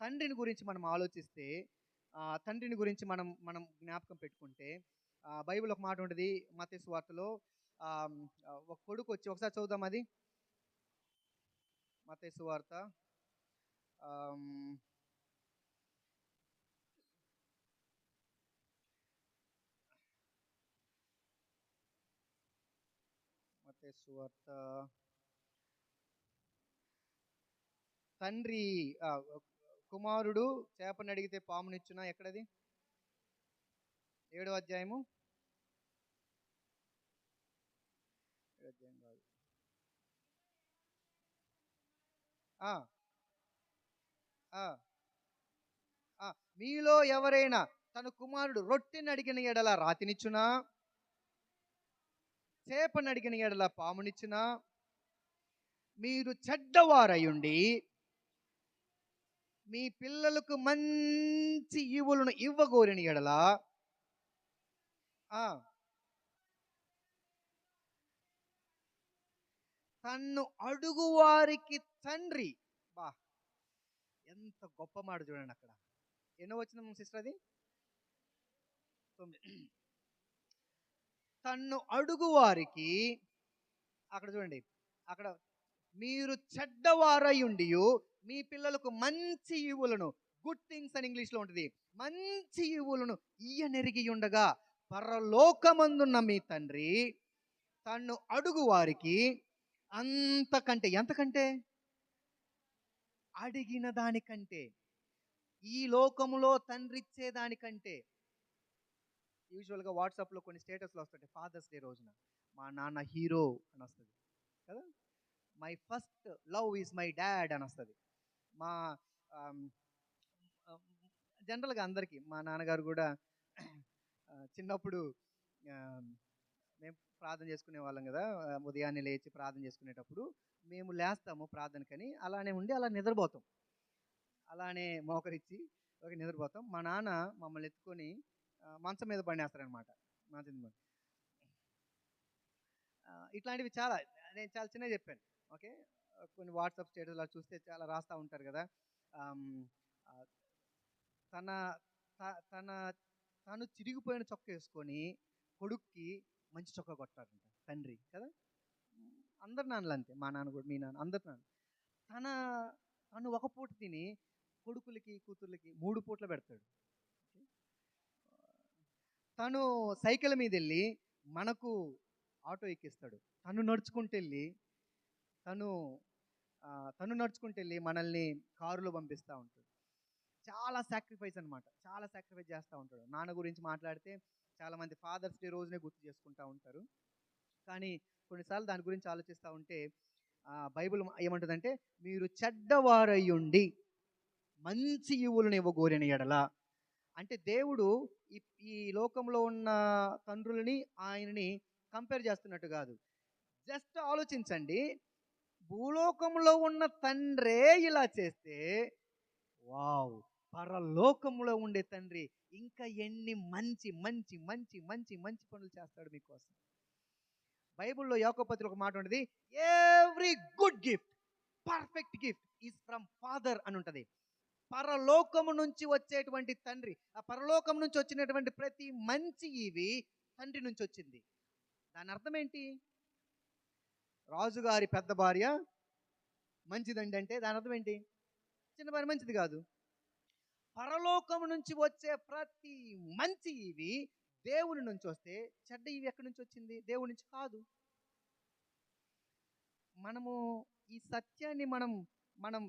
తండ్రిని గురించి మనం ఆలోచిస్తే, తండ్రిని గురించి మనం జ్ఞాపకం పెట్టుకుంటే, బైబిల్ ఒక మాట ఉంటుంది మత్తయి సువార్తలో, ఒక కొడుకు వచ్చి, ఒకసారి చదువుదాం అది, మత్తయి సువార్త తండ్రి కుమారుడు చేపని అడిగితే పామునిచ్చునా, ఎక్కడది? 7వ అధ్యాయము, 7వ అధ్యాయం కాదు, మీలో ఎవరైనా తన కుమారుడు రొట్టెని అడిగిన ఎడల రాతినిచ్చునా, చేపని అడిగిన ఎడల పామునిచ్చునా? మీరు చెడ్డవారయుండి మీ పిల్లలకు మంచి ఈవులను ఇవ్వగోరిన ఎడల తన్ను అడుగువారికి తండ్రి, బా ఎంత గొప్ప మాట చూడండి అక్కడ. ఎన్నో వచనం సిస్టర్ అది? 9. తన్ను అడుగువారికి, అక్కడ చూడండి, అక్కడ మీరు చెడ్డవారయుండియు మీ పిల్లలకు మంచి ఈవులను, గుడ్ థింగ్స్ అని ఇంగ్లీష్లో ఉంటుంది, మంచి ఈవులను ఇయ్యనెరిగి ఉండగా పరలోకమందున్న మీ తండ్రి తన్ను అడుగు వారికి అంతకంటే, ఎంతకంటే? అడిగిన దానికంటే, ఈ లోకములో తండ్రి ఇచ్చే దానికంటే. యూజువల్గా వాట్సాప్లో కొన్ని స్టేటస్లు వస్తుంటాయి ఫాదర్స్ డే రోజున, మా నాన్న హీరో అని వస్తుంది కదా, my first love is my dad అని వస్తుంది. మా జనరల్గా అందరికీ, మా నాన్నగారు కూడా చిన్నప్పుడు మేము ప్రార్థన చేసుకునే వాళ్ళం కదా, ఉదయాన్నే లేచి ప్రార్థన చేసుకునేటప్పుడు మేము లేస్తాము ప్రార్థనకని, అలానే ఉండి అలా నిద్రపోతాం, అలానే మోకరిచ్చి ఒక నిద్రపోతాం. మా నాన్న మమ్మల్ని ఎత్తుకొని మంచం మీద పడేస్తారనమాట. మంచం మీద ఇట్లాంటివి చాలా, నేను చాలా చిన్నగా చెప్పాను. ఓకే, కొన్ని వాట్సాప్ స్టేటస్లో చూస్తే చాలా రాస్తూ ఉంటారు కదా, తన తన తను చిరిగిపోయిన చొక్క వేసుకొని కొడుక్కి మంచి చొక్క కొట్టారంట తండ్రి కదా. అందరు నాన్నలు అంతే, మా నాన్న కూడా, మీ నాన్న, అందరు నాన్న. తను ఒక పూట తిని కొడుకులకి కూతుర్లకి 3 పూట్ల పెడతాడు. తను సైకిల్ మీద వెళ్ళి మనకు ఆటో ఎక్కిస్తాడు. తను నడుచుకుంటూ వెళ్ళి మనల్ని కారులో పంపిస్తూ ఉంటాడు. చాలా సాక్రిఫైస్ అనమాట, చాలా సాక్రిఫైస్ చేస్తూ ఉంటాడు. నాన్న గురించి మాట్లాడితే చాలామంది ఫాదర్స్ డే రోజునే గుర్తు చేసుకుంటూ ఉంటారు, కానీ కొన్నిసార్లు దాని గురించి ఆలోచిస్తూ ఉంటే బైబిల్ ఏమంటుందంటే, మీరు చెడ్డవారయ్యుండి మంచి ఈవులను ఇవ్వగోరిన ఎడల, అంటే దేవుడు ఈ ఈ లోకంలో ఉన్న తండ్రులని ఆయనని కంపేర్ చేస్తున్నట్టు కాదు. జస్ట్ ఆలోచించండి, భూలోకంలో ఉన్న తండ్రే ఇలా చేస్తే, వావ్, పరలోకంలో ఉండే తండ్రి ఇంకా ఎన్ని మంచి మంచి మంచి మంచి మంచి పనులు చేస్తాడు మీకోసం. బైబిల్లో యాకోబు పత్రికలో ఒక మాట ఉంటుంది, every good gift, perfect gift is from father అని ఉంటుంది. పరలోకము నుంచి వచ్చేటువంటి తండ్రి, ఆ పరలోకం నుంచి వచ్చినటువంటి ప్రతి మంచి ఇవి తండ్రి నుంచి వచ్చింది. దాని అర్థం ఏంటి? రాజుగారి పెద్ద భార్య మంచిదండి అంటే దాని అర్థం ఏంటి? చిన్న భార్య మంచిది కాదు. పరలోకము నుంచి వచ్చే ప్రతి మంచి ఇవి దేవుని నుంచి వస్తే, చెడ్డ ఇవి ఎక్కడి నుంచి వచ్చింది? దేవుడి నుంచి కాదు. మనము ఈ సత్యాన్ని మనం మనం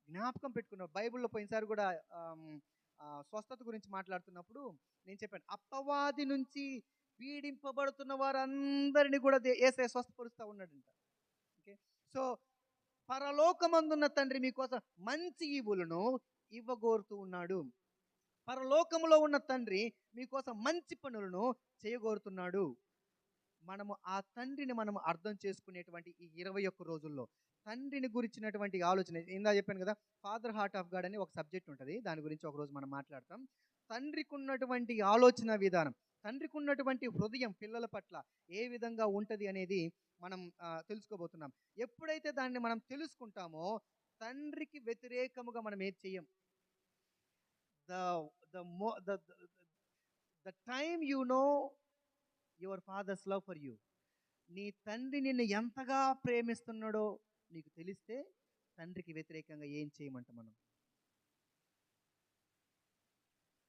జ్ఞాపకం పెట్టుకున్నాం. బైబిల్లో పోయినసారి కూడా స్వస్థత గురించి మాట్లాడుతున్నప్పుడు నేను చెప్పాను, అపవాది నుంచి పీడింపబడుతున్న వారందరినీ కూడా యేసయ్య స్వస్థపరుస్తూ ఉన్నాడంట. ఓకే, సో పరలోకమందున్న తండ్రి మీకోసం మంచి ఈవులను ఇవ్వగోరుతూ ఉన్నాడు. పరలోకములో ఉన్న తండ్రి మీకోసం మంచి పనులను చేయగోరుతున్నాడు. మనము ఆ తండ్రిని మనం అర్థం చేసుకునేటువంటి ఈ 21 రోజుల్లో తండ్రిని గురించినటువంటి ఆలోచన, ఇందా చెప్పాను కదా, ఫాదర్ హార్ట్ ఆఫ్ గాడ్ అని ఒక సబ్జెక్ట్ ఉంటుంది. దాని గురించి ఒకరోజు మనం మాట్లాడతాం. తండ్రికి ఉన్నటువంటి ఆలోచన విధానం, తండ్రికి ఉన్నటువంటి హృదయం పిల్లల పట్ల ఏ విధంగా ఉంటుంది అనేది మనం తెలుసుకోబోతున్నాం. ఎప్పుడైతే దాన్ని మనం తెలుసుకుంటామో తండ్రికి వ్యతిరేకముగా మనం ఏది చెయ్యం. The time you know your father's love for you, నీ తండ్రి నిన్ను ఎంతగా ప్రేమిస్తున్నాడో నీకు తెలిస్తే తండ్రికి వ్యతిరేకంగా ఏం చేయమంట మనం?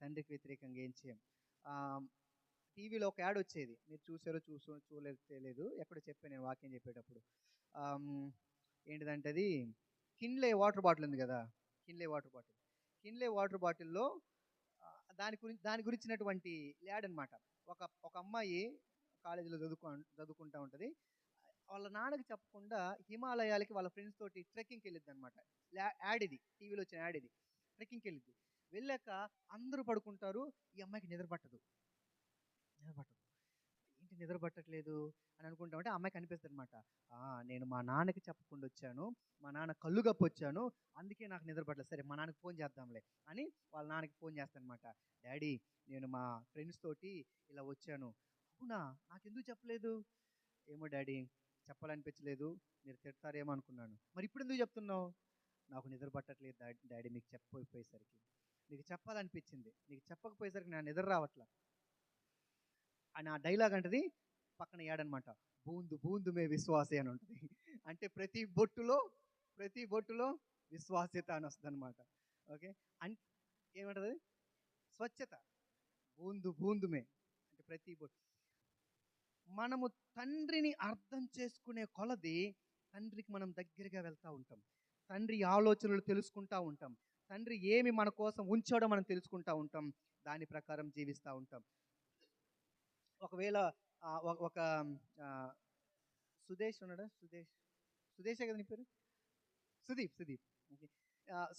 తండ్రికి వ్యతిరేకంగా ఏం చేయం. టీవీలో ఒక యాడ్ వచ్చేది, మీరు చూసారో చూడలేదు, ఎక్కడో చెప్పాను నేను వాక్యం చెప్పేటప్పుడు. ఏంటిదంటే అది కిన్లే వాటర్ బాటిల్ ఉంది కదా, కిన్లే వాటర్ బాటిల్లో దాని గురించినటువంటి యాడ్ అనమాట. ఒక అమ్మాయి కాలేజీలో చదువుకుంటూ ఉంటుంది. వాళ్ళ నాన్నకి చెప్పకుండా హిమాలయాలకి వాళ్ళ ఫ్రెండ్స్ తోటి ట్రెక్కింగ్కి వెళ్ళిద్ది అనమాట. యాడ్ ఇది, టీవీలో వచ్చిన యాడ్ ఇది. ట్రెక్కింగ్కి వెళ్ళిద్ది. వెళ్ళాక అందరూ పడుకుంటారు, ఈ అమ్మాయికి నిద్ర పట్టదు. ఏంటి నిద్ర పట్టట్లేదు అని అనుకుంటా ఉంటే అమ్మాయికి అనిపిస్తుంది అనమాట, నేను మా నాన్నకి చెప్పకుండా వచ్చాను, మా నాన్న కళ్ళు కప్పు వచ్చాను, అందుకే నాకు నిద్ర పట్టలేదు, సరే మా నాన్నకి ఫోన్ చేద్దాంలే అని వాళ్ళ నాన్నకి ఫోన్ చేస్తాను అనమాట. డాడీ, నేను మా ఫ్రెండ్స్ తోటి ఇలా వచ్చాను. అవునా, నాకెందుకు చెప్పలేదు? ఏమో డాడీ, చెప్పాలనిపించలేదు, మీరు తిడతారేమో అనుకున్నాను. మరి ఇప్పుడు ఎందుకు చెప్తున్నావు? నాకు నిద్ర పట్టట్లేదు డాడీ, మీకు చెప్పకపోయేసరికి, నీకు చెప్పాలనిపించింది, నీకు చెప్పకపోయేసరికి నా నిద్ర రావట్లా అని ఆ డైలాగ్ అంటది. పక్కన ఏడనమాట, బూందు బూందు మే విశ్వాసే అని ఉంటుంది. అంటే ప్రతి బొట్టులో విశ్వాస్యత అని వస్తుంది అనమాట. ఓకే, ఏమంటది? స్వచ్ఛత, బూందు బూందుమే, అంటే ప్రతి బొట్టు. మనము తండ్రిని అర్థం చేసుకునే కొలది తండ్రికి మనం దగ్గరగా వెళ్తూ ఉంటాం. తండ్రి ఆలోచనలు తెలుసుకుంటూ ఉంటాం. తండ్రి ఏమి మన కోసం ఉంచాడో మనం తెలుసుకుంటూ ఉంటాం. దాని ప్రకారం జీవిస్తూ ఉంటాం. ఒకవేళ ఒక సుదేష్ ఉన్నాడా? సుదేశే కదా నీ పేరు? సుదీప్. ఓకే,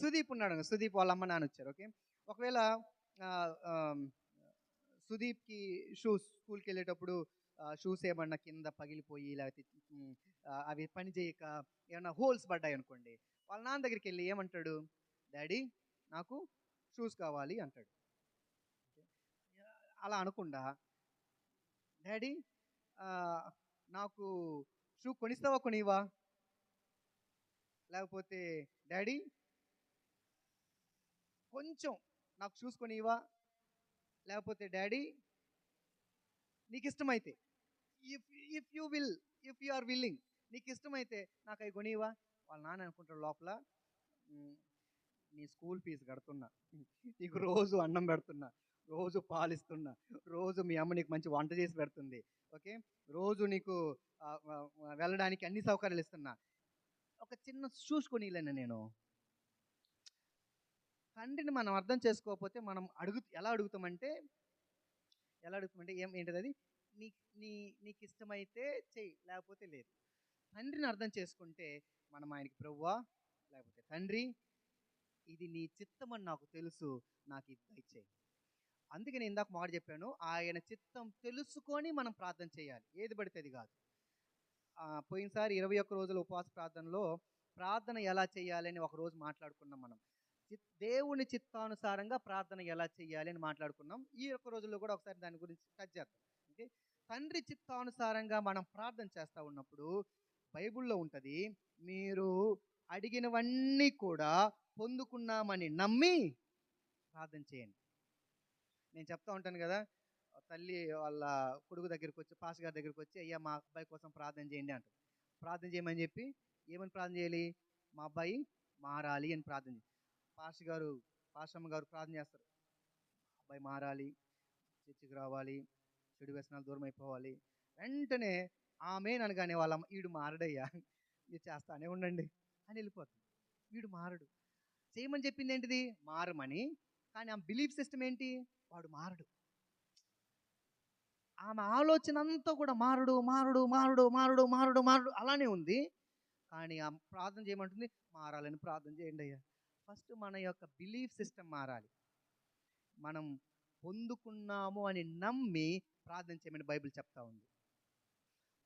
సుదీప్ ఉన్నాడు. సుదీప్ వాళ్ళ అమ్మ నాన్న వచ్చారు. ఓకే, ఒకవేళ సుదీప్కి స్కూల్కి వెళ్ళేటప్పుడు షూస్ ఏమన్నా కింద పగిలిపోయి లేకపోతే అవి పని చేయక ఏమన్నా హోల్స్ పడ్డాయి అనుకోండి, వాళ్ళ నాన్న దగ్గరికి వెళ్ళి ఏమంటాడు? డాడీ, నాకు షూస్ కావాలి అంటాడు. అలా అనకుండా, డాడీ నాకు షూ కొనిస్తావా కొనివా, లేకపోతే డాడీ కొంచెం నాకు షూస్ కొనివా, లేకపోతే డాడీ నీకు ఇష్టమైతే, ఇఫ్ యు ఆర్ విల్లింగ్, నీకు ఇష్టమైతే నాకు అవి కొనివా. వాళ్ళ నాన్న అనుకుంటాడు లోపల, నీ స్కూల్ ఫీజు కడుతున్నా, నీకు రోజు అన్నం పెడుతున్నా, రోజు పాలిస్తున్నా, రోజు మీ అమ్మ నీకు మంచి వంట చేసి పెడుతుంది, ఓకే, రోజు నీకు వెళ్ళడానికి అన్ని సౌకర్యాలు ఇస్తున్నా, ఒక చిన్న షూస్ కొనిలేను నేను. తండ్రిని మనం అర్థం చేసుకోకపోతే మనం ఎలా అడుగుతామంటే ఏంటది? అది నీకు ఇష్టమైతే చెయ్యి, లేకపోతే లేదు. తండ్రిని అర్థం చేసుకుంటే మనం ఆయనకి ప్రభువా, లేకపోతే తండ్రి, ఇది నీ చిత్తం అని నాకు తెలుసు, నాకు ఇది దయచేయి. అందుకే నేను ఇందాక మాట చెప్పాను, ఆయన చిత్తం తెలుసుకొని మనం ప్రార్థన చేయాలి, ఏది పడితే అది కాదు. పోయినసారి 21 రోజుల ఉపవాస ప్రార్థనలో ప్రార్థన ఎలా చేయాలని ఒక రోజు మాట్లాడుకున్నాం మనం. దేవుని చిత్తానుసారంగా ప్రార్థన ఎలా చేయాలి అని మాట్లాడుకున్నాం. ఈ ఒక్క రోజుల్లో కూడా ఒకసారి దాని గురించి టచ్ చేద్దాం. ఓకే, తండ్రి చిత్తానుసారంగా మనం ప్రార్థన చేస్తూ ఉన్నప్పుడు బైబిల్లో ఉంటుంది, మీరు అడిగినవన్నీ కూడా పొందుకున్నామని నమ్మి ప్రార్థన చేయండి. నేను చెప్తా ఉంటాను కదా, తల్లి వాళ్ళ కొడుకు దగ్గరికి వచ్చి, పాస్ గారి దగ్గరికి వచ్చి, అయ్యా మా అబ్బాయి కోసం ప్రార్థన చేయండి అంటారు. ప్రార్థన చేయమని చెప్పి ఏమని ప్రార్థన చేయాలి? మా అబ్బాయి మారాలి అని ప్రార్థన చేయాలి. పాస్టమ్మ గారు ప్రార్థన చేస్తారు, అబ్బాయి మారాలి, చర్చికి రావాలి, చెడు వ్యసనాలు దూరం అయిపోవాలి. వెంటనే ఆమె అనగానే వాళ్ళ వీడు మారడయ్యా, మీరు చేస్తానే ఉండండి అని వెళ్ళిపోతుంది. వీడు మారడు. చేయమని చెప్పింది ఏంటిది? మారమని. కానీ ఆమె బిలీఫ్ సిస్టమ్ ఏంటి? వాడు మారడు. ఆమె ఆలోచన అంతా కూడా మారడు మారడు మారడు మారడు మారడు మారడు అలానే ఉంది. కానీ ఆమె ప్రార్థన చేయమంటుంది, మారాలని ప్రార్థన చేయండి అయ్యా. ఫస్ట్ మన యొక్క బిలీఫ్ సిస్టమ్ మారాలి. మనం పొందుకున్నాము అని నమ్మి ప్రార్థన చేయమని బైబిల్ చెప్తా ఉంది.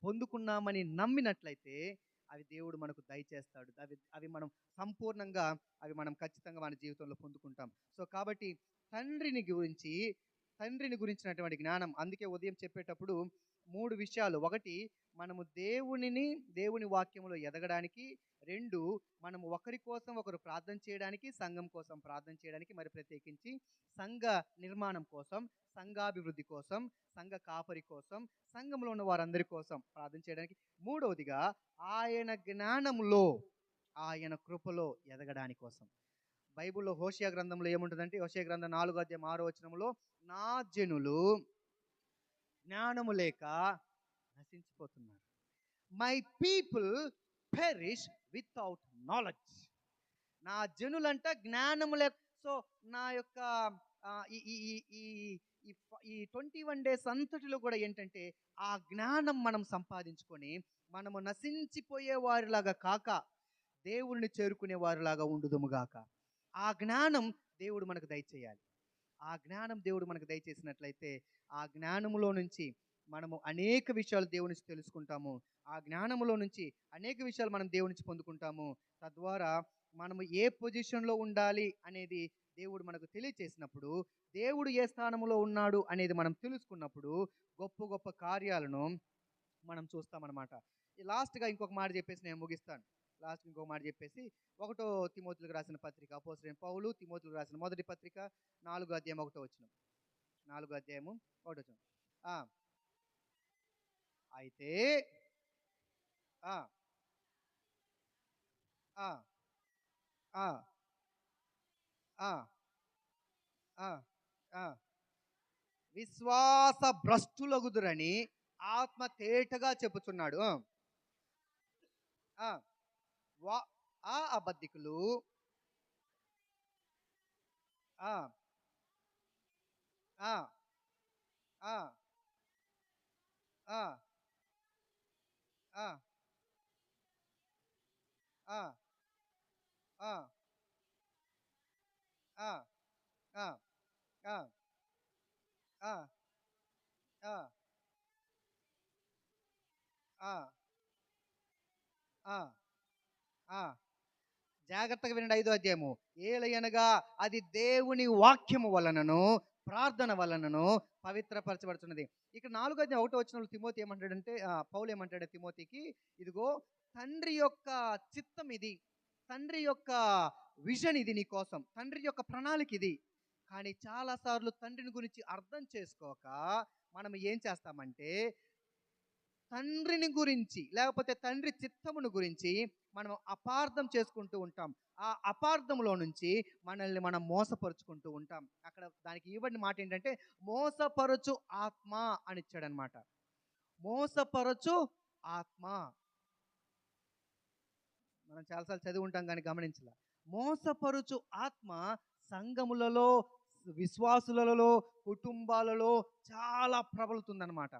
పొందుకున్నామని నమ్మినట్లయితే అవి దేవుడు మనకు దయచేస్తాడు. అవి మనం సంపూర్ణంగా, అవి మనం ఖచ్చితంగా మన జీవితంలో పొందుకుంటాం. సో కాబట్టి తండ్రిని గురించినటువంటి జ్ఞానం, అందుకే ఉదయం చెప్పేటప్పుడు 3 విషయాలు. 1, మనము దేవుని వాక్యంలో ఎదగడానికి. 2, మనము ఒకరి కోసం ఒకరు ప్రార్థన చేయడానికి, సంఘం కోసం ప్రార్థన చేయడానికి, మరి ప్రత్యేకించి సంఘ నిర్మాణం కోసం, సంఘాభివృద్ధి కోసం, సంఘ కాపరి కోసం, సంఘంలో ఉన్న వారందరి కోసం ప్రార్థన చేయడానికి. 3వదిగా ఆయన జ్ఞానంలో, ఆయన కృపలో ఎదగడానికి కోసం. బైబిల్లో హోషేయ గ్రంథంలో ఏముంటుందంటే, హోషేయ గ్రంథం 4వ అధ్యాయం 6వ వచనంలో, నా జనులు జ్ఞానము లేక నశించిపోతున్నారు. My people perish without knowledge. నా జనులంట జ్ఞానము లేక. సో నా యొక్క ఈ 21 days అంతటిలో కూడా ఏంటంటే, ఆ జ్ఞానం మనం సంపాదించుకొని మనము నశించిపోయే వారిలాగా కాక దేవుణ్ణి చేరుకునే వారిలాగా ఉండుదుముగాక. ఆ జ్ఞానం దేవుడు మనకు దయచేయాలి. ఆ జ్ఞానం దేవుడు మనకు దయచేసినట్లయితే ఆ జ్ఞానములో నుంచి మనము అనేక విషయాలు దేవుని నుంచి తెలుసుకుంటాము. ఆ జ్ఞానములో నుంచి అనేక విషయాలు మనం దేవుని నుంచి పొందుకుంటాము. తద్వారా మనము ఏ పొజిషన్లో ఉండాలి అనేది దేవుడు మనకు తెలియచేసినప్పుడు, దేవుడు ఏ స్థానంలో ఉన్నాడు అనేది మనం తెలుసుకున్నప్పుడు గొప్ప గొప్ప కార్యాలను మనం చూస్తామన్నమాట. లాస్ట్గా ఇంకొక మాట చెప్పేసి నేను ముగిస్తాను. ఇంకో మాట చెప్పేసి 1 తిమోతిలకు రాసిన పత్రిక, అపోస్తలుడైన పౌలు తిమోతిలకు రాసిన మొదటి పత్రిక 4వ అధ్యాయం 1వ వచనం. 4వ అధ్యాయము 1వ వచనం. అయితే విశ్వాస భ్రష్టులగుదురని ఆత్మ తేటగా చెప్పుచున్నాడు. ఆ అబద్ధికులు జాగ్రత్తగా వినండి. 5వ అధ్యాయము. ఏలయనగా అది దేవుని వాక్యము వలనను ప్రార్థన వలనను పవిత్రపరచబడుతున్నది. ఇక్కడ 4వ అధ్యాయం 1వ వచనంలో తిమోతి ఏమంటాడంటే, పౌలు ఏమంటాడు తిమోతికి, ఇదిగో తండ్రి యొక్క చిత్తం ఇది, తండ్రి యొక్క విజన్ ఇది, నీ కోసం తండ్రి యొక్క ప్రణాళిక ఇది. కానీ చాలాసార్లు తండ్రిని గురించి అర్థం చేసుకోక మనం ఏం చేస్తామంటే, తండ్రిని గురించి లేకపోతే తండ్రి చిత్తమును గురించి మనం అపార్థం చేసుకుంటూ ఉంటాం. ఆ అపార్థంలో నుంచి మనల్ని మనం మోసపరుచుకుంటూ ఉంటాం. అక్కడ దానికి ఇవ్వని మాట ఏంటంటే, మోసపరచు ఆత్మ అని ఇచ్చాడనమాట. మోసపరచు ఆత్మ. మనం చాలాసార్లు చదివి ఉంటాం కానీ గమనించలే. మోసపరుచు ఆత్మ సంఘములలో, విశ్వాసులలో, కుటుంబాలలో చాలా ప్రబలుతుందన్నమాట.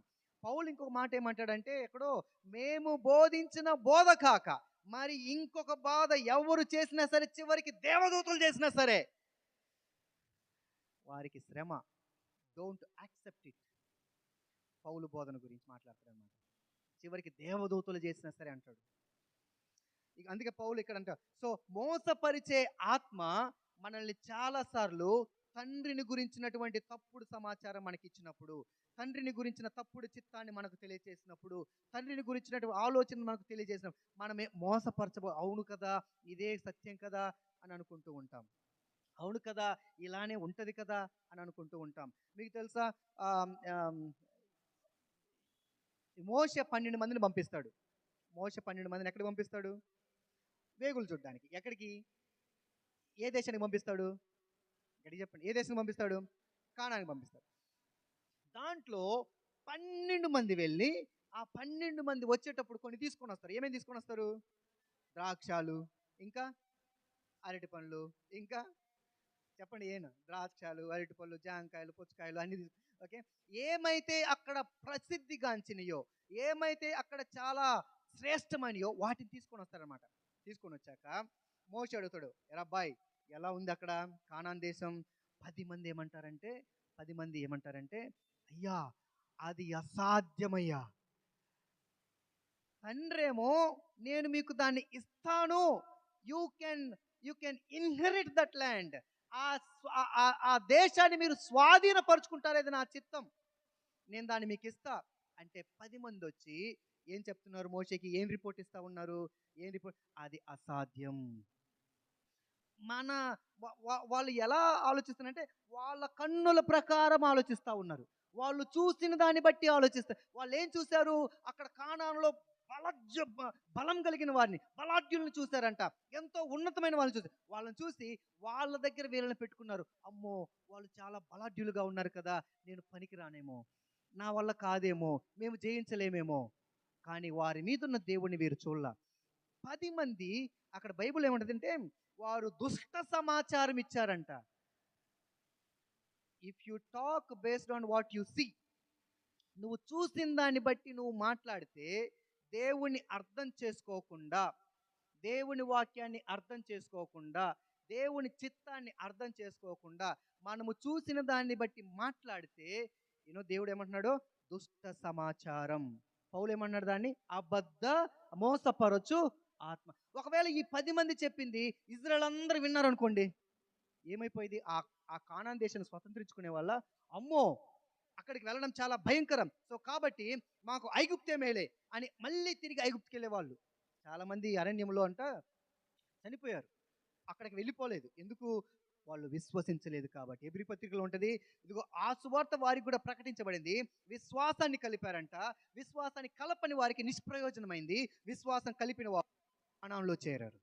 పౌలు ఇంకొక మాట ఏమంటాడంటే ఎక్కడో, మేము బోధించిన బోధ కాక మరి ఇంకొక బాధ ఎవరు చేసినా సరే, చివరికి దేవదూతలు చేసినా సరే వారికి శ్రమ, డోంట్ యాక్సెప్ట్ ఇట్. పౌలు బోధన గురించి మాట్లాడతాడు అనమాట. చివరికి దేవదూతలు చేసినా సరే అంటాడు. అందుకే పౌలు ఇక్కడ అంటాడు, సో మోసపరిచే ఆత్మ మనల్ని చాలాసార్లు తండ్రిని గురించినటువంటి తప్పుడు సమాచారం మనకి ఇచ్చినప్పుడు, తండ్రిని గురించిన తప్పుడు చిత్తాన్ని మనకు తెలియజేసినప్పుడు, తండ్రిని గురించినటువంటి ఆలోచన మనకు తెలియజేసినప్పుడు మనమే అవును కదా, ఇదే సత్యం కదా అని అనుకుంటూ ఉంటాం. అవును కదా, ఇలానే ఉంటది కదా అని అనుకుంటూ ఉంటాం. మీకు తెలుసా, మోషే 12 మందిని పంపిస్తాడు. మోషే 12 మందిని ఎక్కడికి పంపిస్తాడు? వేగులు చూడడానికి. ఎక్కడికి? ఏ దేశానికి పంపిస్తాడు? ఎక్కడికి చెప్పండి. ఏ దేశానికి పంపిస్తాడు? కానానికి పంపిస్తాడు. దాంట్లో 12 మంది వెళ్ళి ఆ 12 మంది వచ్చేటప్పుడు కొన్ని తీసుకొని వస్తారు. ఏమేమి తీసుకొని వస్తారు? ద్రాక్షాలు, ఇంకా అరటి పండ్లు, ఇంకా చెప్పండి ఏనా? ద్రాక్షాలు, అరటి పళ్ళు, జాంకాయలు, పుచ్చకాయలు అన్ని. ఓకే, ఏమైతే అక్కడ ప్రసిద్ధిగాంచినయో, ఏమైతే అక్కడ చాలా శ్రేష్టమైనయో వాటిని తీసుకొని వస్తారనమాట. తీసుకొని వచ్చాక మోషే అడుగుతాడు, ఎరా బాయ్ ఎలా ఉంది అక్కడ కానాన్ దేశం? 10 మంది ఏమంటారంటే అయ్యా అది అసాధ్యమయ్యా, తండ్రేమో నేను మీకు దాన్ని ఇస్తాను, you can inherit that land, ఆ దేశాన్ని మీరు స్వాధీనపరుచుకుంటారు, నా చిత్తం, నేను దాన్ని మీకు ఇస్తా అంటే 10 మంది వచ్చి ఏం చెప్తున్నారు? మోషేకి ఏం రిపోర్ట్ ఇస్తా ఉన్నారు? ఏం రిపోర్ట్? అది అసాధ్యం. వాళ్ళు ఎలా ఆలోచిస్తున్నారంటే వాళ్ళ కన్నుల ప్రకారం ఆలోచిస్తూ ఉన్నారు. వాళ్ళు చూసిన దాన్ని బట్టి ఆలోచిస్తారు. వాళ్ళు ఏం చూశారు? అక్కడ కానానులో బలం కలిగిన వారిని, బలాఢ్యులను చూశారంట. ఎంతో ఉన్నతమైన వాళ్ళని చూశారు. వాళ్ళని చూసి వాళ్ళ దగ్గర వీళ్ళని పెట్టుకున్నారు. అమ్మో వాళ్ళు చాలా బలాఢ్యులుగా ఉన్నారు కదా, నేను పనికిరానేమో, నా వల్ల కాదేమో, మేము జయించలేమేమో. కానీ వారి మీద ఉన్న దేవుడిని వీరు చూడాల. 10 మంది అక్కడ బైబిల్ ఏమంటుందంటే వారు దుష్ట సమాచారం ఇచ్చారంట. If you talk based on what you see, నువ్వు చూసిన దాన్ని బట్టి నువ్వు మాట్లాడితే దేవుని అర్థం చేసుకోకుండా, దేవుని వాక్యాన్ని అర్థం చేసుకోకుండా, దేవుని చిత్తాన్ని అర్థం చేసుకోకుండా మనము చూసిన దాన్ని బట్టి మాట్లాడితే దేవుడు ఏమంటున్నాడు? దుష్ట సమాచారం. పౌలు ఏమన్నాడు? దాన్ని అబద్ధ మోసపరచు ఆత్మ. ఒకవేళ ఈ 10 మంది చెప్పింది ఇజ్రాయెల్ అందరూ విన్నారు అనుకోండి, ఏమైపోయింది? ఆ కానాన్ దేశాన్ని స్వతంత్రించుకునే వాళ్ళ అమ్మో అక్కడికి వెళ్ళడం చాలా భయంకరం, సో కాబట్టి మాకు ఐగుప్తే మేలే అని మళ్ళీ తిరిగి ఐగుప్తుకి వెళ్ళే వాళ్ళు చాలా మంది అరణ్యంలో అంట చనిపోయారు. అక్కడికి వెళ్ళిపోలేదు. ఎందుకు? వాళ్ళు విశ్వసించలేదు కాబట్టి. ఎబ్రీ పత్రికలో ఉంటుంది, ఇదిగో ఆ సువార్త వారికి కూడా ప్రకటించబడింది, విశ్వాసాన్ని కలిపారంట, విశ్వాసాన్ని కలపని వారికి నిష్ప్రయోజనమైంది, విశ్వాసం కలిపిన వారు ప్రాణంలో చేరారు.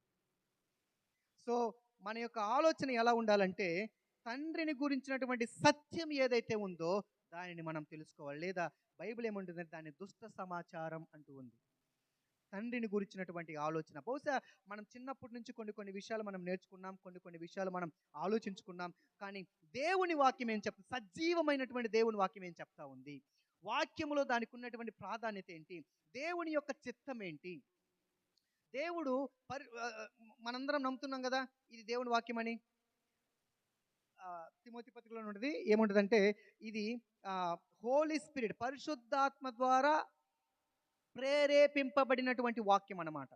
సో మన యొక్క ఆలోచన ఎలా ఉండాలంటే తండ్రిని గురించినటువంటి సత్యం ఏదైతే ఉందో దానిని మనం తెలుసుకోవాలి. లేదా బైబిల్ ఏముంటుందంటే దాన్ని దుష్ట సమాచారం అంటూ ఉంది. తండ్రిని గురించినటువంటి ఆలోచన బహుశా మనం చిన్నప్పటి నుంచి కొన్ని విషయాలు మనం నేర్చుకున్నాం, కొన్ని విషయాలు మనం ఆలోచించుకున్నాం. కానీ దేవుని వాక్యం ఏం చెప్తా, సజీవమైనటువంటి దేవుని వాక్యం ఏం చెప్తా ఉంది, వాక్యములో దానికి ఉన్నటువంటి ప్రాధాన్యత ఏంటి, దేవుని యొక్క చిత్తం ఏంటి, దేవుడు మనందరం నమ్ముతున్నాం కదా ఇది దేవుని వాక్యం అని. తిమోతి పత్రికలో ఉంటుంది, ఏముంటుందంటే ఇది హోలీ స్పిరిట్, పరిశుద్ధాత్మ ద్వారా ప్రేరేపింపబడినటువంటి వాక్యం అన్నమాట.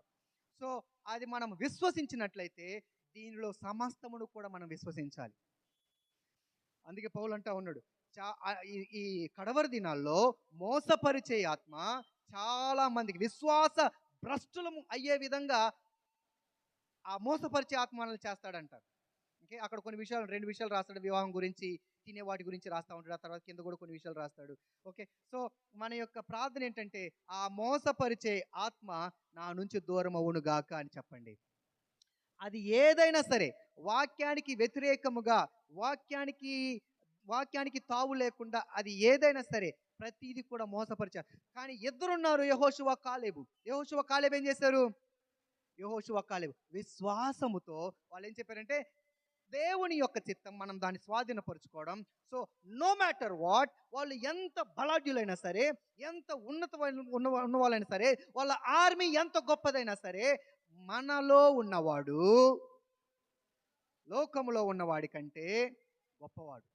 సో అది మనం విశ్వసించినట్లయితే దీనిలో సమస్తమును కూడా మనం విశ్వసించాలి. అందుకే పౌలు అంటా ఉన్నాడు, ఈ కడవరి దినాల్లో మోసపరిచే ఆత్మ చాలా మందికి విశ్వాస భ్రష్టులము అయ్యే విధంగా ఆ మోసపరిచే ఆత్మ మనల్ని చేస్తాడంటారు. ఓకే, అక్కడ కొన్ని విషయాలు 2 విషయాలు రాస్తాడు, వివాహం గురించి, తినే వాటి గురించి రాస్తూ ఉంటాడు. ఆ తర్వాత కింద కూడా కొన్ని విషయాలు రాస్తాడు. ఓకే, సో మన యొక్క ప్రార్థన ఏంటంటే ఆ మోసపరిచే ఆత్మ నా నుంచి దూరం అవును గాక అని చెప్పండి. అది ఏదైనా సరే, వాక్యానికి వ్యతిరేకముగా, వాక్యానికి తావు లేకుండా అది ఏదైనా సరే ప్రతిదీ కూడా మోసపరిచారు. కానీ ఇద్దరున్నారు, యెహోషువ కాలేబు. యెహోషువ కాలేబు ఏం చేశారు? యెహోషువ కాలేబు విశ్వాసముతో వాళ్ళు ఏం చెప్పారంటే దేవుని యొక్క చిత్తం, మనం దాన్ని స్వాధీనపరచుకోవడం. సో నో మ్యాటర్ వాట్, వాళ్ళు ఎంత బలాఢ్యులైనా సరే, ఎంత ఉన్న వాళ్ళైనా సరే, వాళ్ళ ఆర్మీ ఎంత గొప్పదైనా సరే, మనలో ఉన్నవాడు లోకములో ఉన్నవాడి కంటే గొప్పవాడు.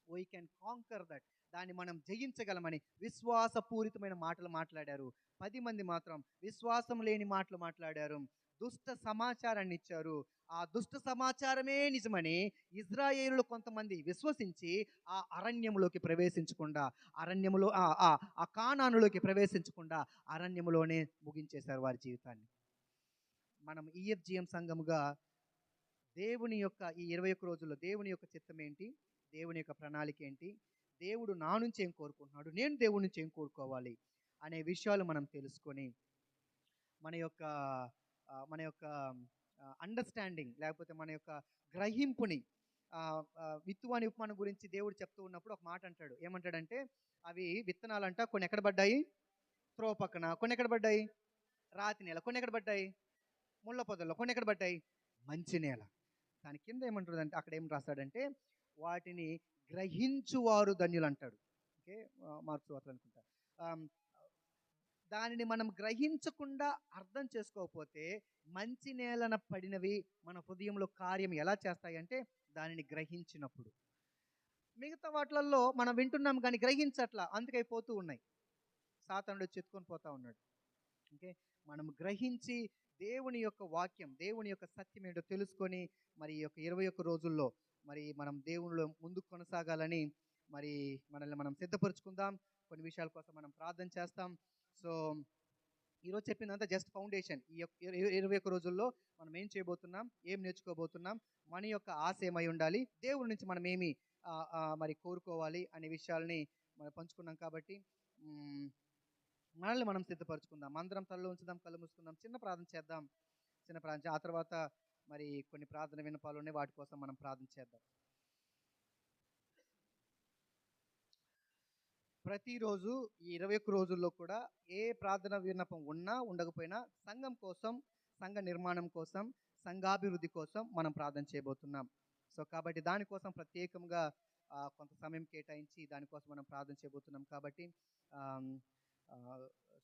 We can canker that. దాన్ని మనం జయించగలమని విశ్వాసపూరితమైన మాటలు మాట్లాడారు. 10 మంది మాత్రం విశ్వాసం లేని మాటలు మాట్లాడారు, దుష్ట సమాచారాన్ని ఇచ్చారు. ఆ దుష్ట సమాచారమే నిజమని ఇజ్రాయేలులు కొంతమంది విశ్వసించి ఆ అరణ్యములోకి ప్రవేశించకుండా, అరణ్యములో ఆ కానానులోకి ప్రవేశించకుండా అరణ్యములోనే ముగించేశారు వారి జీవితాన్ని. మనం ఈఎఫ్జిఎం సంఘముగా దేవుని యొక్క ఈ 21 రోజుల్లో దేవుని యొక్క చిత్తం ఏంటి, దేవుని యొక్క ప్రణాళిక ఏంటి, దేవుడు నా నుంచి ఏం కోరుకుంటున్నాడు, నేను దేవుడి నుంచి ఏం కోరుకోవాలి అనే విషయాలు మనం తెలుసుకొని మన యొక్క అండర్స్టాండింగ్, లేకపోతే మన యొక్క గ్రహింపుని, విత్తువాని ఉపమానం గురించి దేవుడు చెప్తూ ఉన్నప్పుడు ఒక మాట అంటాడు. ఏమంటాడంటే, అవి విత్తనాలంట కొన్ని ఎక్కడ పడ్డాయి, త్రోవ పక్కన, కొన్ని ఎక్కడ పడ్డాయి, రాతి నేల, కొన్ని ఎక్కడ పడ్డాయి, ముళ్ళ పొదల్లో, కొన్ని ఎక్కడ పడ్డాయి, మంచి నేల. దాని కింద ఏమంటుందంటే, అక్కడ ఏం రాస్తాడంటే, వాటిని గ్రహించువారు ధన్యులు అంటాడు. ఓకే, మార్క్స్ వార్తలు అనుకుంటా. దానిని మనం గ్రహించకుండా అర్థం చేసుకోకపోతే, మంచి నేలన పడినవి మన హృదయంలో కార్యం ఎలా చేస్తాయి అంటే, దానిని గ్రహించినప్పుడు. మిగతా వాటిలలో మనం వింటున్నాం కానీ గ్రహించట్లా, అందుకైపోతూ ఉన్నాయి. సాతానుడు చెత్తుకొని పోతా ఉన్నాడు. ఓకే, మనం గ్రహించి దేవుని యొక్క వాక్యం, దేవుని యొక్క సత్యం ఏంటో తెలుసుకొని, మరి ఈ యొక్క 21 రోజుల్లో మరి మనం దేవునిలో ముందుకు కొనసాగాలని మరి మనల్ని మనం సిద్ధపరచుకుందాం. కొన్ని విషయాల కోసం మనం ప్రార్థన చేస్తాం. సో ఈరోజు చెప్పిందంతా జస్ట్ ఫౌండేషన్. ఈ యొక్క 21 రోజుల్లో మనం ఏం చేయబోతున్నాం, ఏం నేర్చుకోబోతున్నాం, మన యొక్క ఆశ ఏమై ఉండాలి, దేవుడి నుంచి మనం ఏమి మరి కోరుకోవాలి అనే విషయాల్ని మనం పంచుకున్నాం. కాబట్టి మనల్ని మనం సిద్ధపరచుకుందాం. అందరం తలలో ఉంచుదాం, కళ్ళు మూసుకుందాం, చిన్న ప్రార్థన చేద్దాం. ఆ తర్వాత మరి కొన్ని ప్రార్థన విన్నపాలు ఉన్నాయి, వాటి కోసం మనం ప్రార్థన చేద్దాం. ప్రతిరోజు ఈ 21 రోజుల్లో కూడా ఏ ప్రార్థన విన్నపం ఉన్నా ఉండకపోయినా సంఘం కోసం, సంఘ నిర్మాణం కోసం, సంఘాభివృద్ధి కోసం మనం ప్రార్థన చేయబోతున్నాం. సో కాబట్టి దానికోసం ప్రత్యేకంగా కొంత సమయం కేటాయించి దానికోసం మనం ప్రార్థన చేయబోతున్నాం. కాబట్టి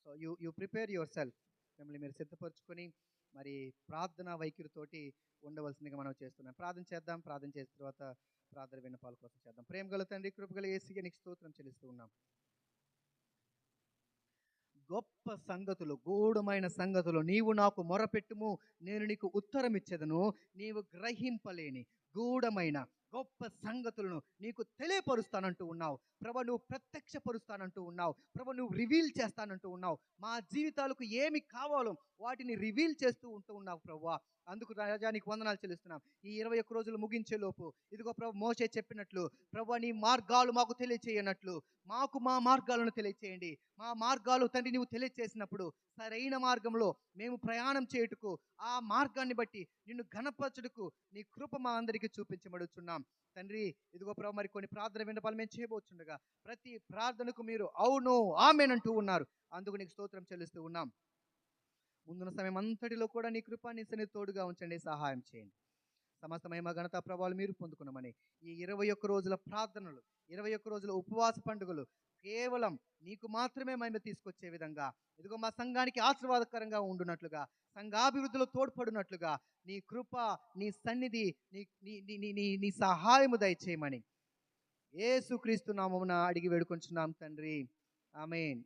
so you prepare your self, మిమ్మల్ని మీరు సిద్ధపరచుకొని మరి ప్రార్థన వైఖరితోటి ఉండవలసిందిగా మనం చేస్తున్నాం. ప్రార్థన చేద్దాం. ప్రార్థన చేసిన తర్వాత ప్రార్థన విన్నపాల కోసం చేద్దాం. ప్రేమగల తండ్రి, కృపగల యేసుకే నీకు స్తోత్రం చెల్లిస్తూ ఉన్నాం. గొప్ప సంగతులు, గూఢమైన సంగతులు నీవు నాకు మొరపెట్టుము, నేను నీకు ఉత్తరం ఇచ్చేదను. నీవు గ్రహింపలేని గూఢమైన గొప్ప సంగతులను నీకు తెలియపరుస్తానంటూ ఉన్నావు ప్రభు. నువ్వు ప్రత్యక్షపరుస్తానంటూ ఉన్నావు ప్రభు. నువ్వు రివీల్ చేస్తానంటూ ఉన్నావు. మా జీవితాలకు ఏమి కావాలో వాటిని రివీల్ చేస్తూ ఉన్నావు ప్రభు. అందుకు రాజా నీకు వందనాలు చెల్లిస్తున్నాం. ఈ 21 రోజులు ముగించే లోపు ఇదిగో ప్రభు, మోషే చెప్పినట్లు ప్రభు, నీ మార్గాలు మాకు తెలియచేయనట్లు మాకు మా మార్గాలను తెలియచేయండి. మా మార్గాలు తండ్రి నీవు తెలియచేసినప్పుడు సరైన మార్గంలో మేము ప్రయాణం చేయుటకు, ఆ మార్గాన్ని బట్టి నిన్ను ఘనపరచుటకు నీ కృప మా అందరికీ చూపించబడుచున్నాం తండ్రి. ఇదిగో ప్రభు, మరి కొన్ని ప్రార్థన విన్నపాలు మేము చేయబోతుండగా ప్రతి ప్రార్థనకు మీరు అవును ఆమేన్ అంటూ ఉన్నారు. అందుకు నీకు స్తోత్రం చెల్లిస్తూ ఉన్నాం. ముందున్న సమయం అంతటిలో కూడా నీ కృప, నీ సన్నిధి తోడుగా ఉంచండి, సహాయం చేయండి. సమస్త మహిమ ఘనత ప్రభావాలు మీరు పొందుకున్నామని ఈ 21 రోజుల ప్రార్థనలు, 21 రోజుల ఉపవాస పండుగలు కేవలం నీకు మాత్రమే మహిమ తీసుకొచ్చే విధంగా, ఇదిగో మా సంఘానికి ఆశీర్వాదకరంగా ఉండునట్లుగా, సంఘాభివృద్ధిలో తోడ్పడినట్లుగా నీ కృప, నీ సన్నిధి, నీ సహాయము దయచేయమని యేసుక్రీస్తు నామమున అడిగి వేడుకొంచున్నాం తండ్రి. ఆమేన్.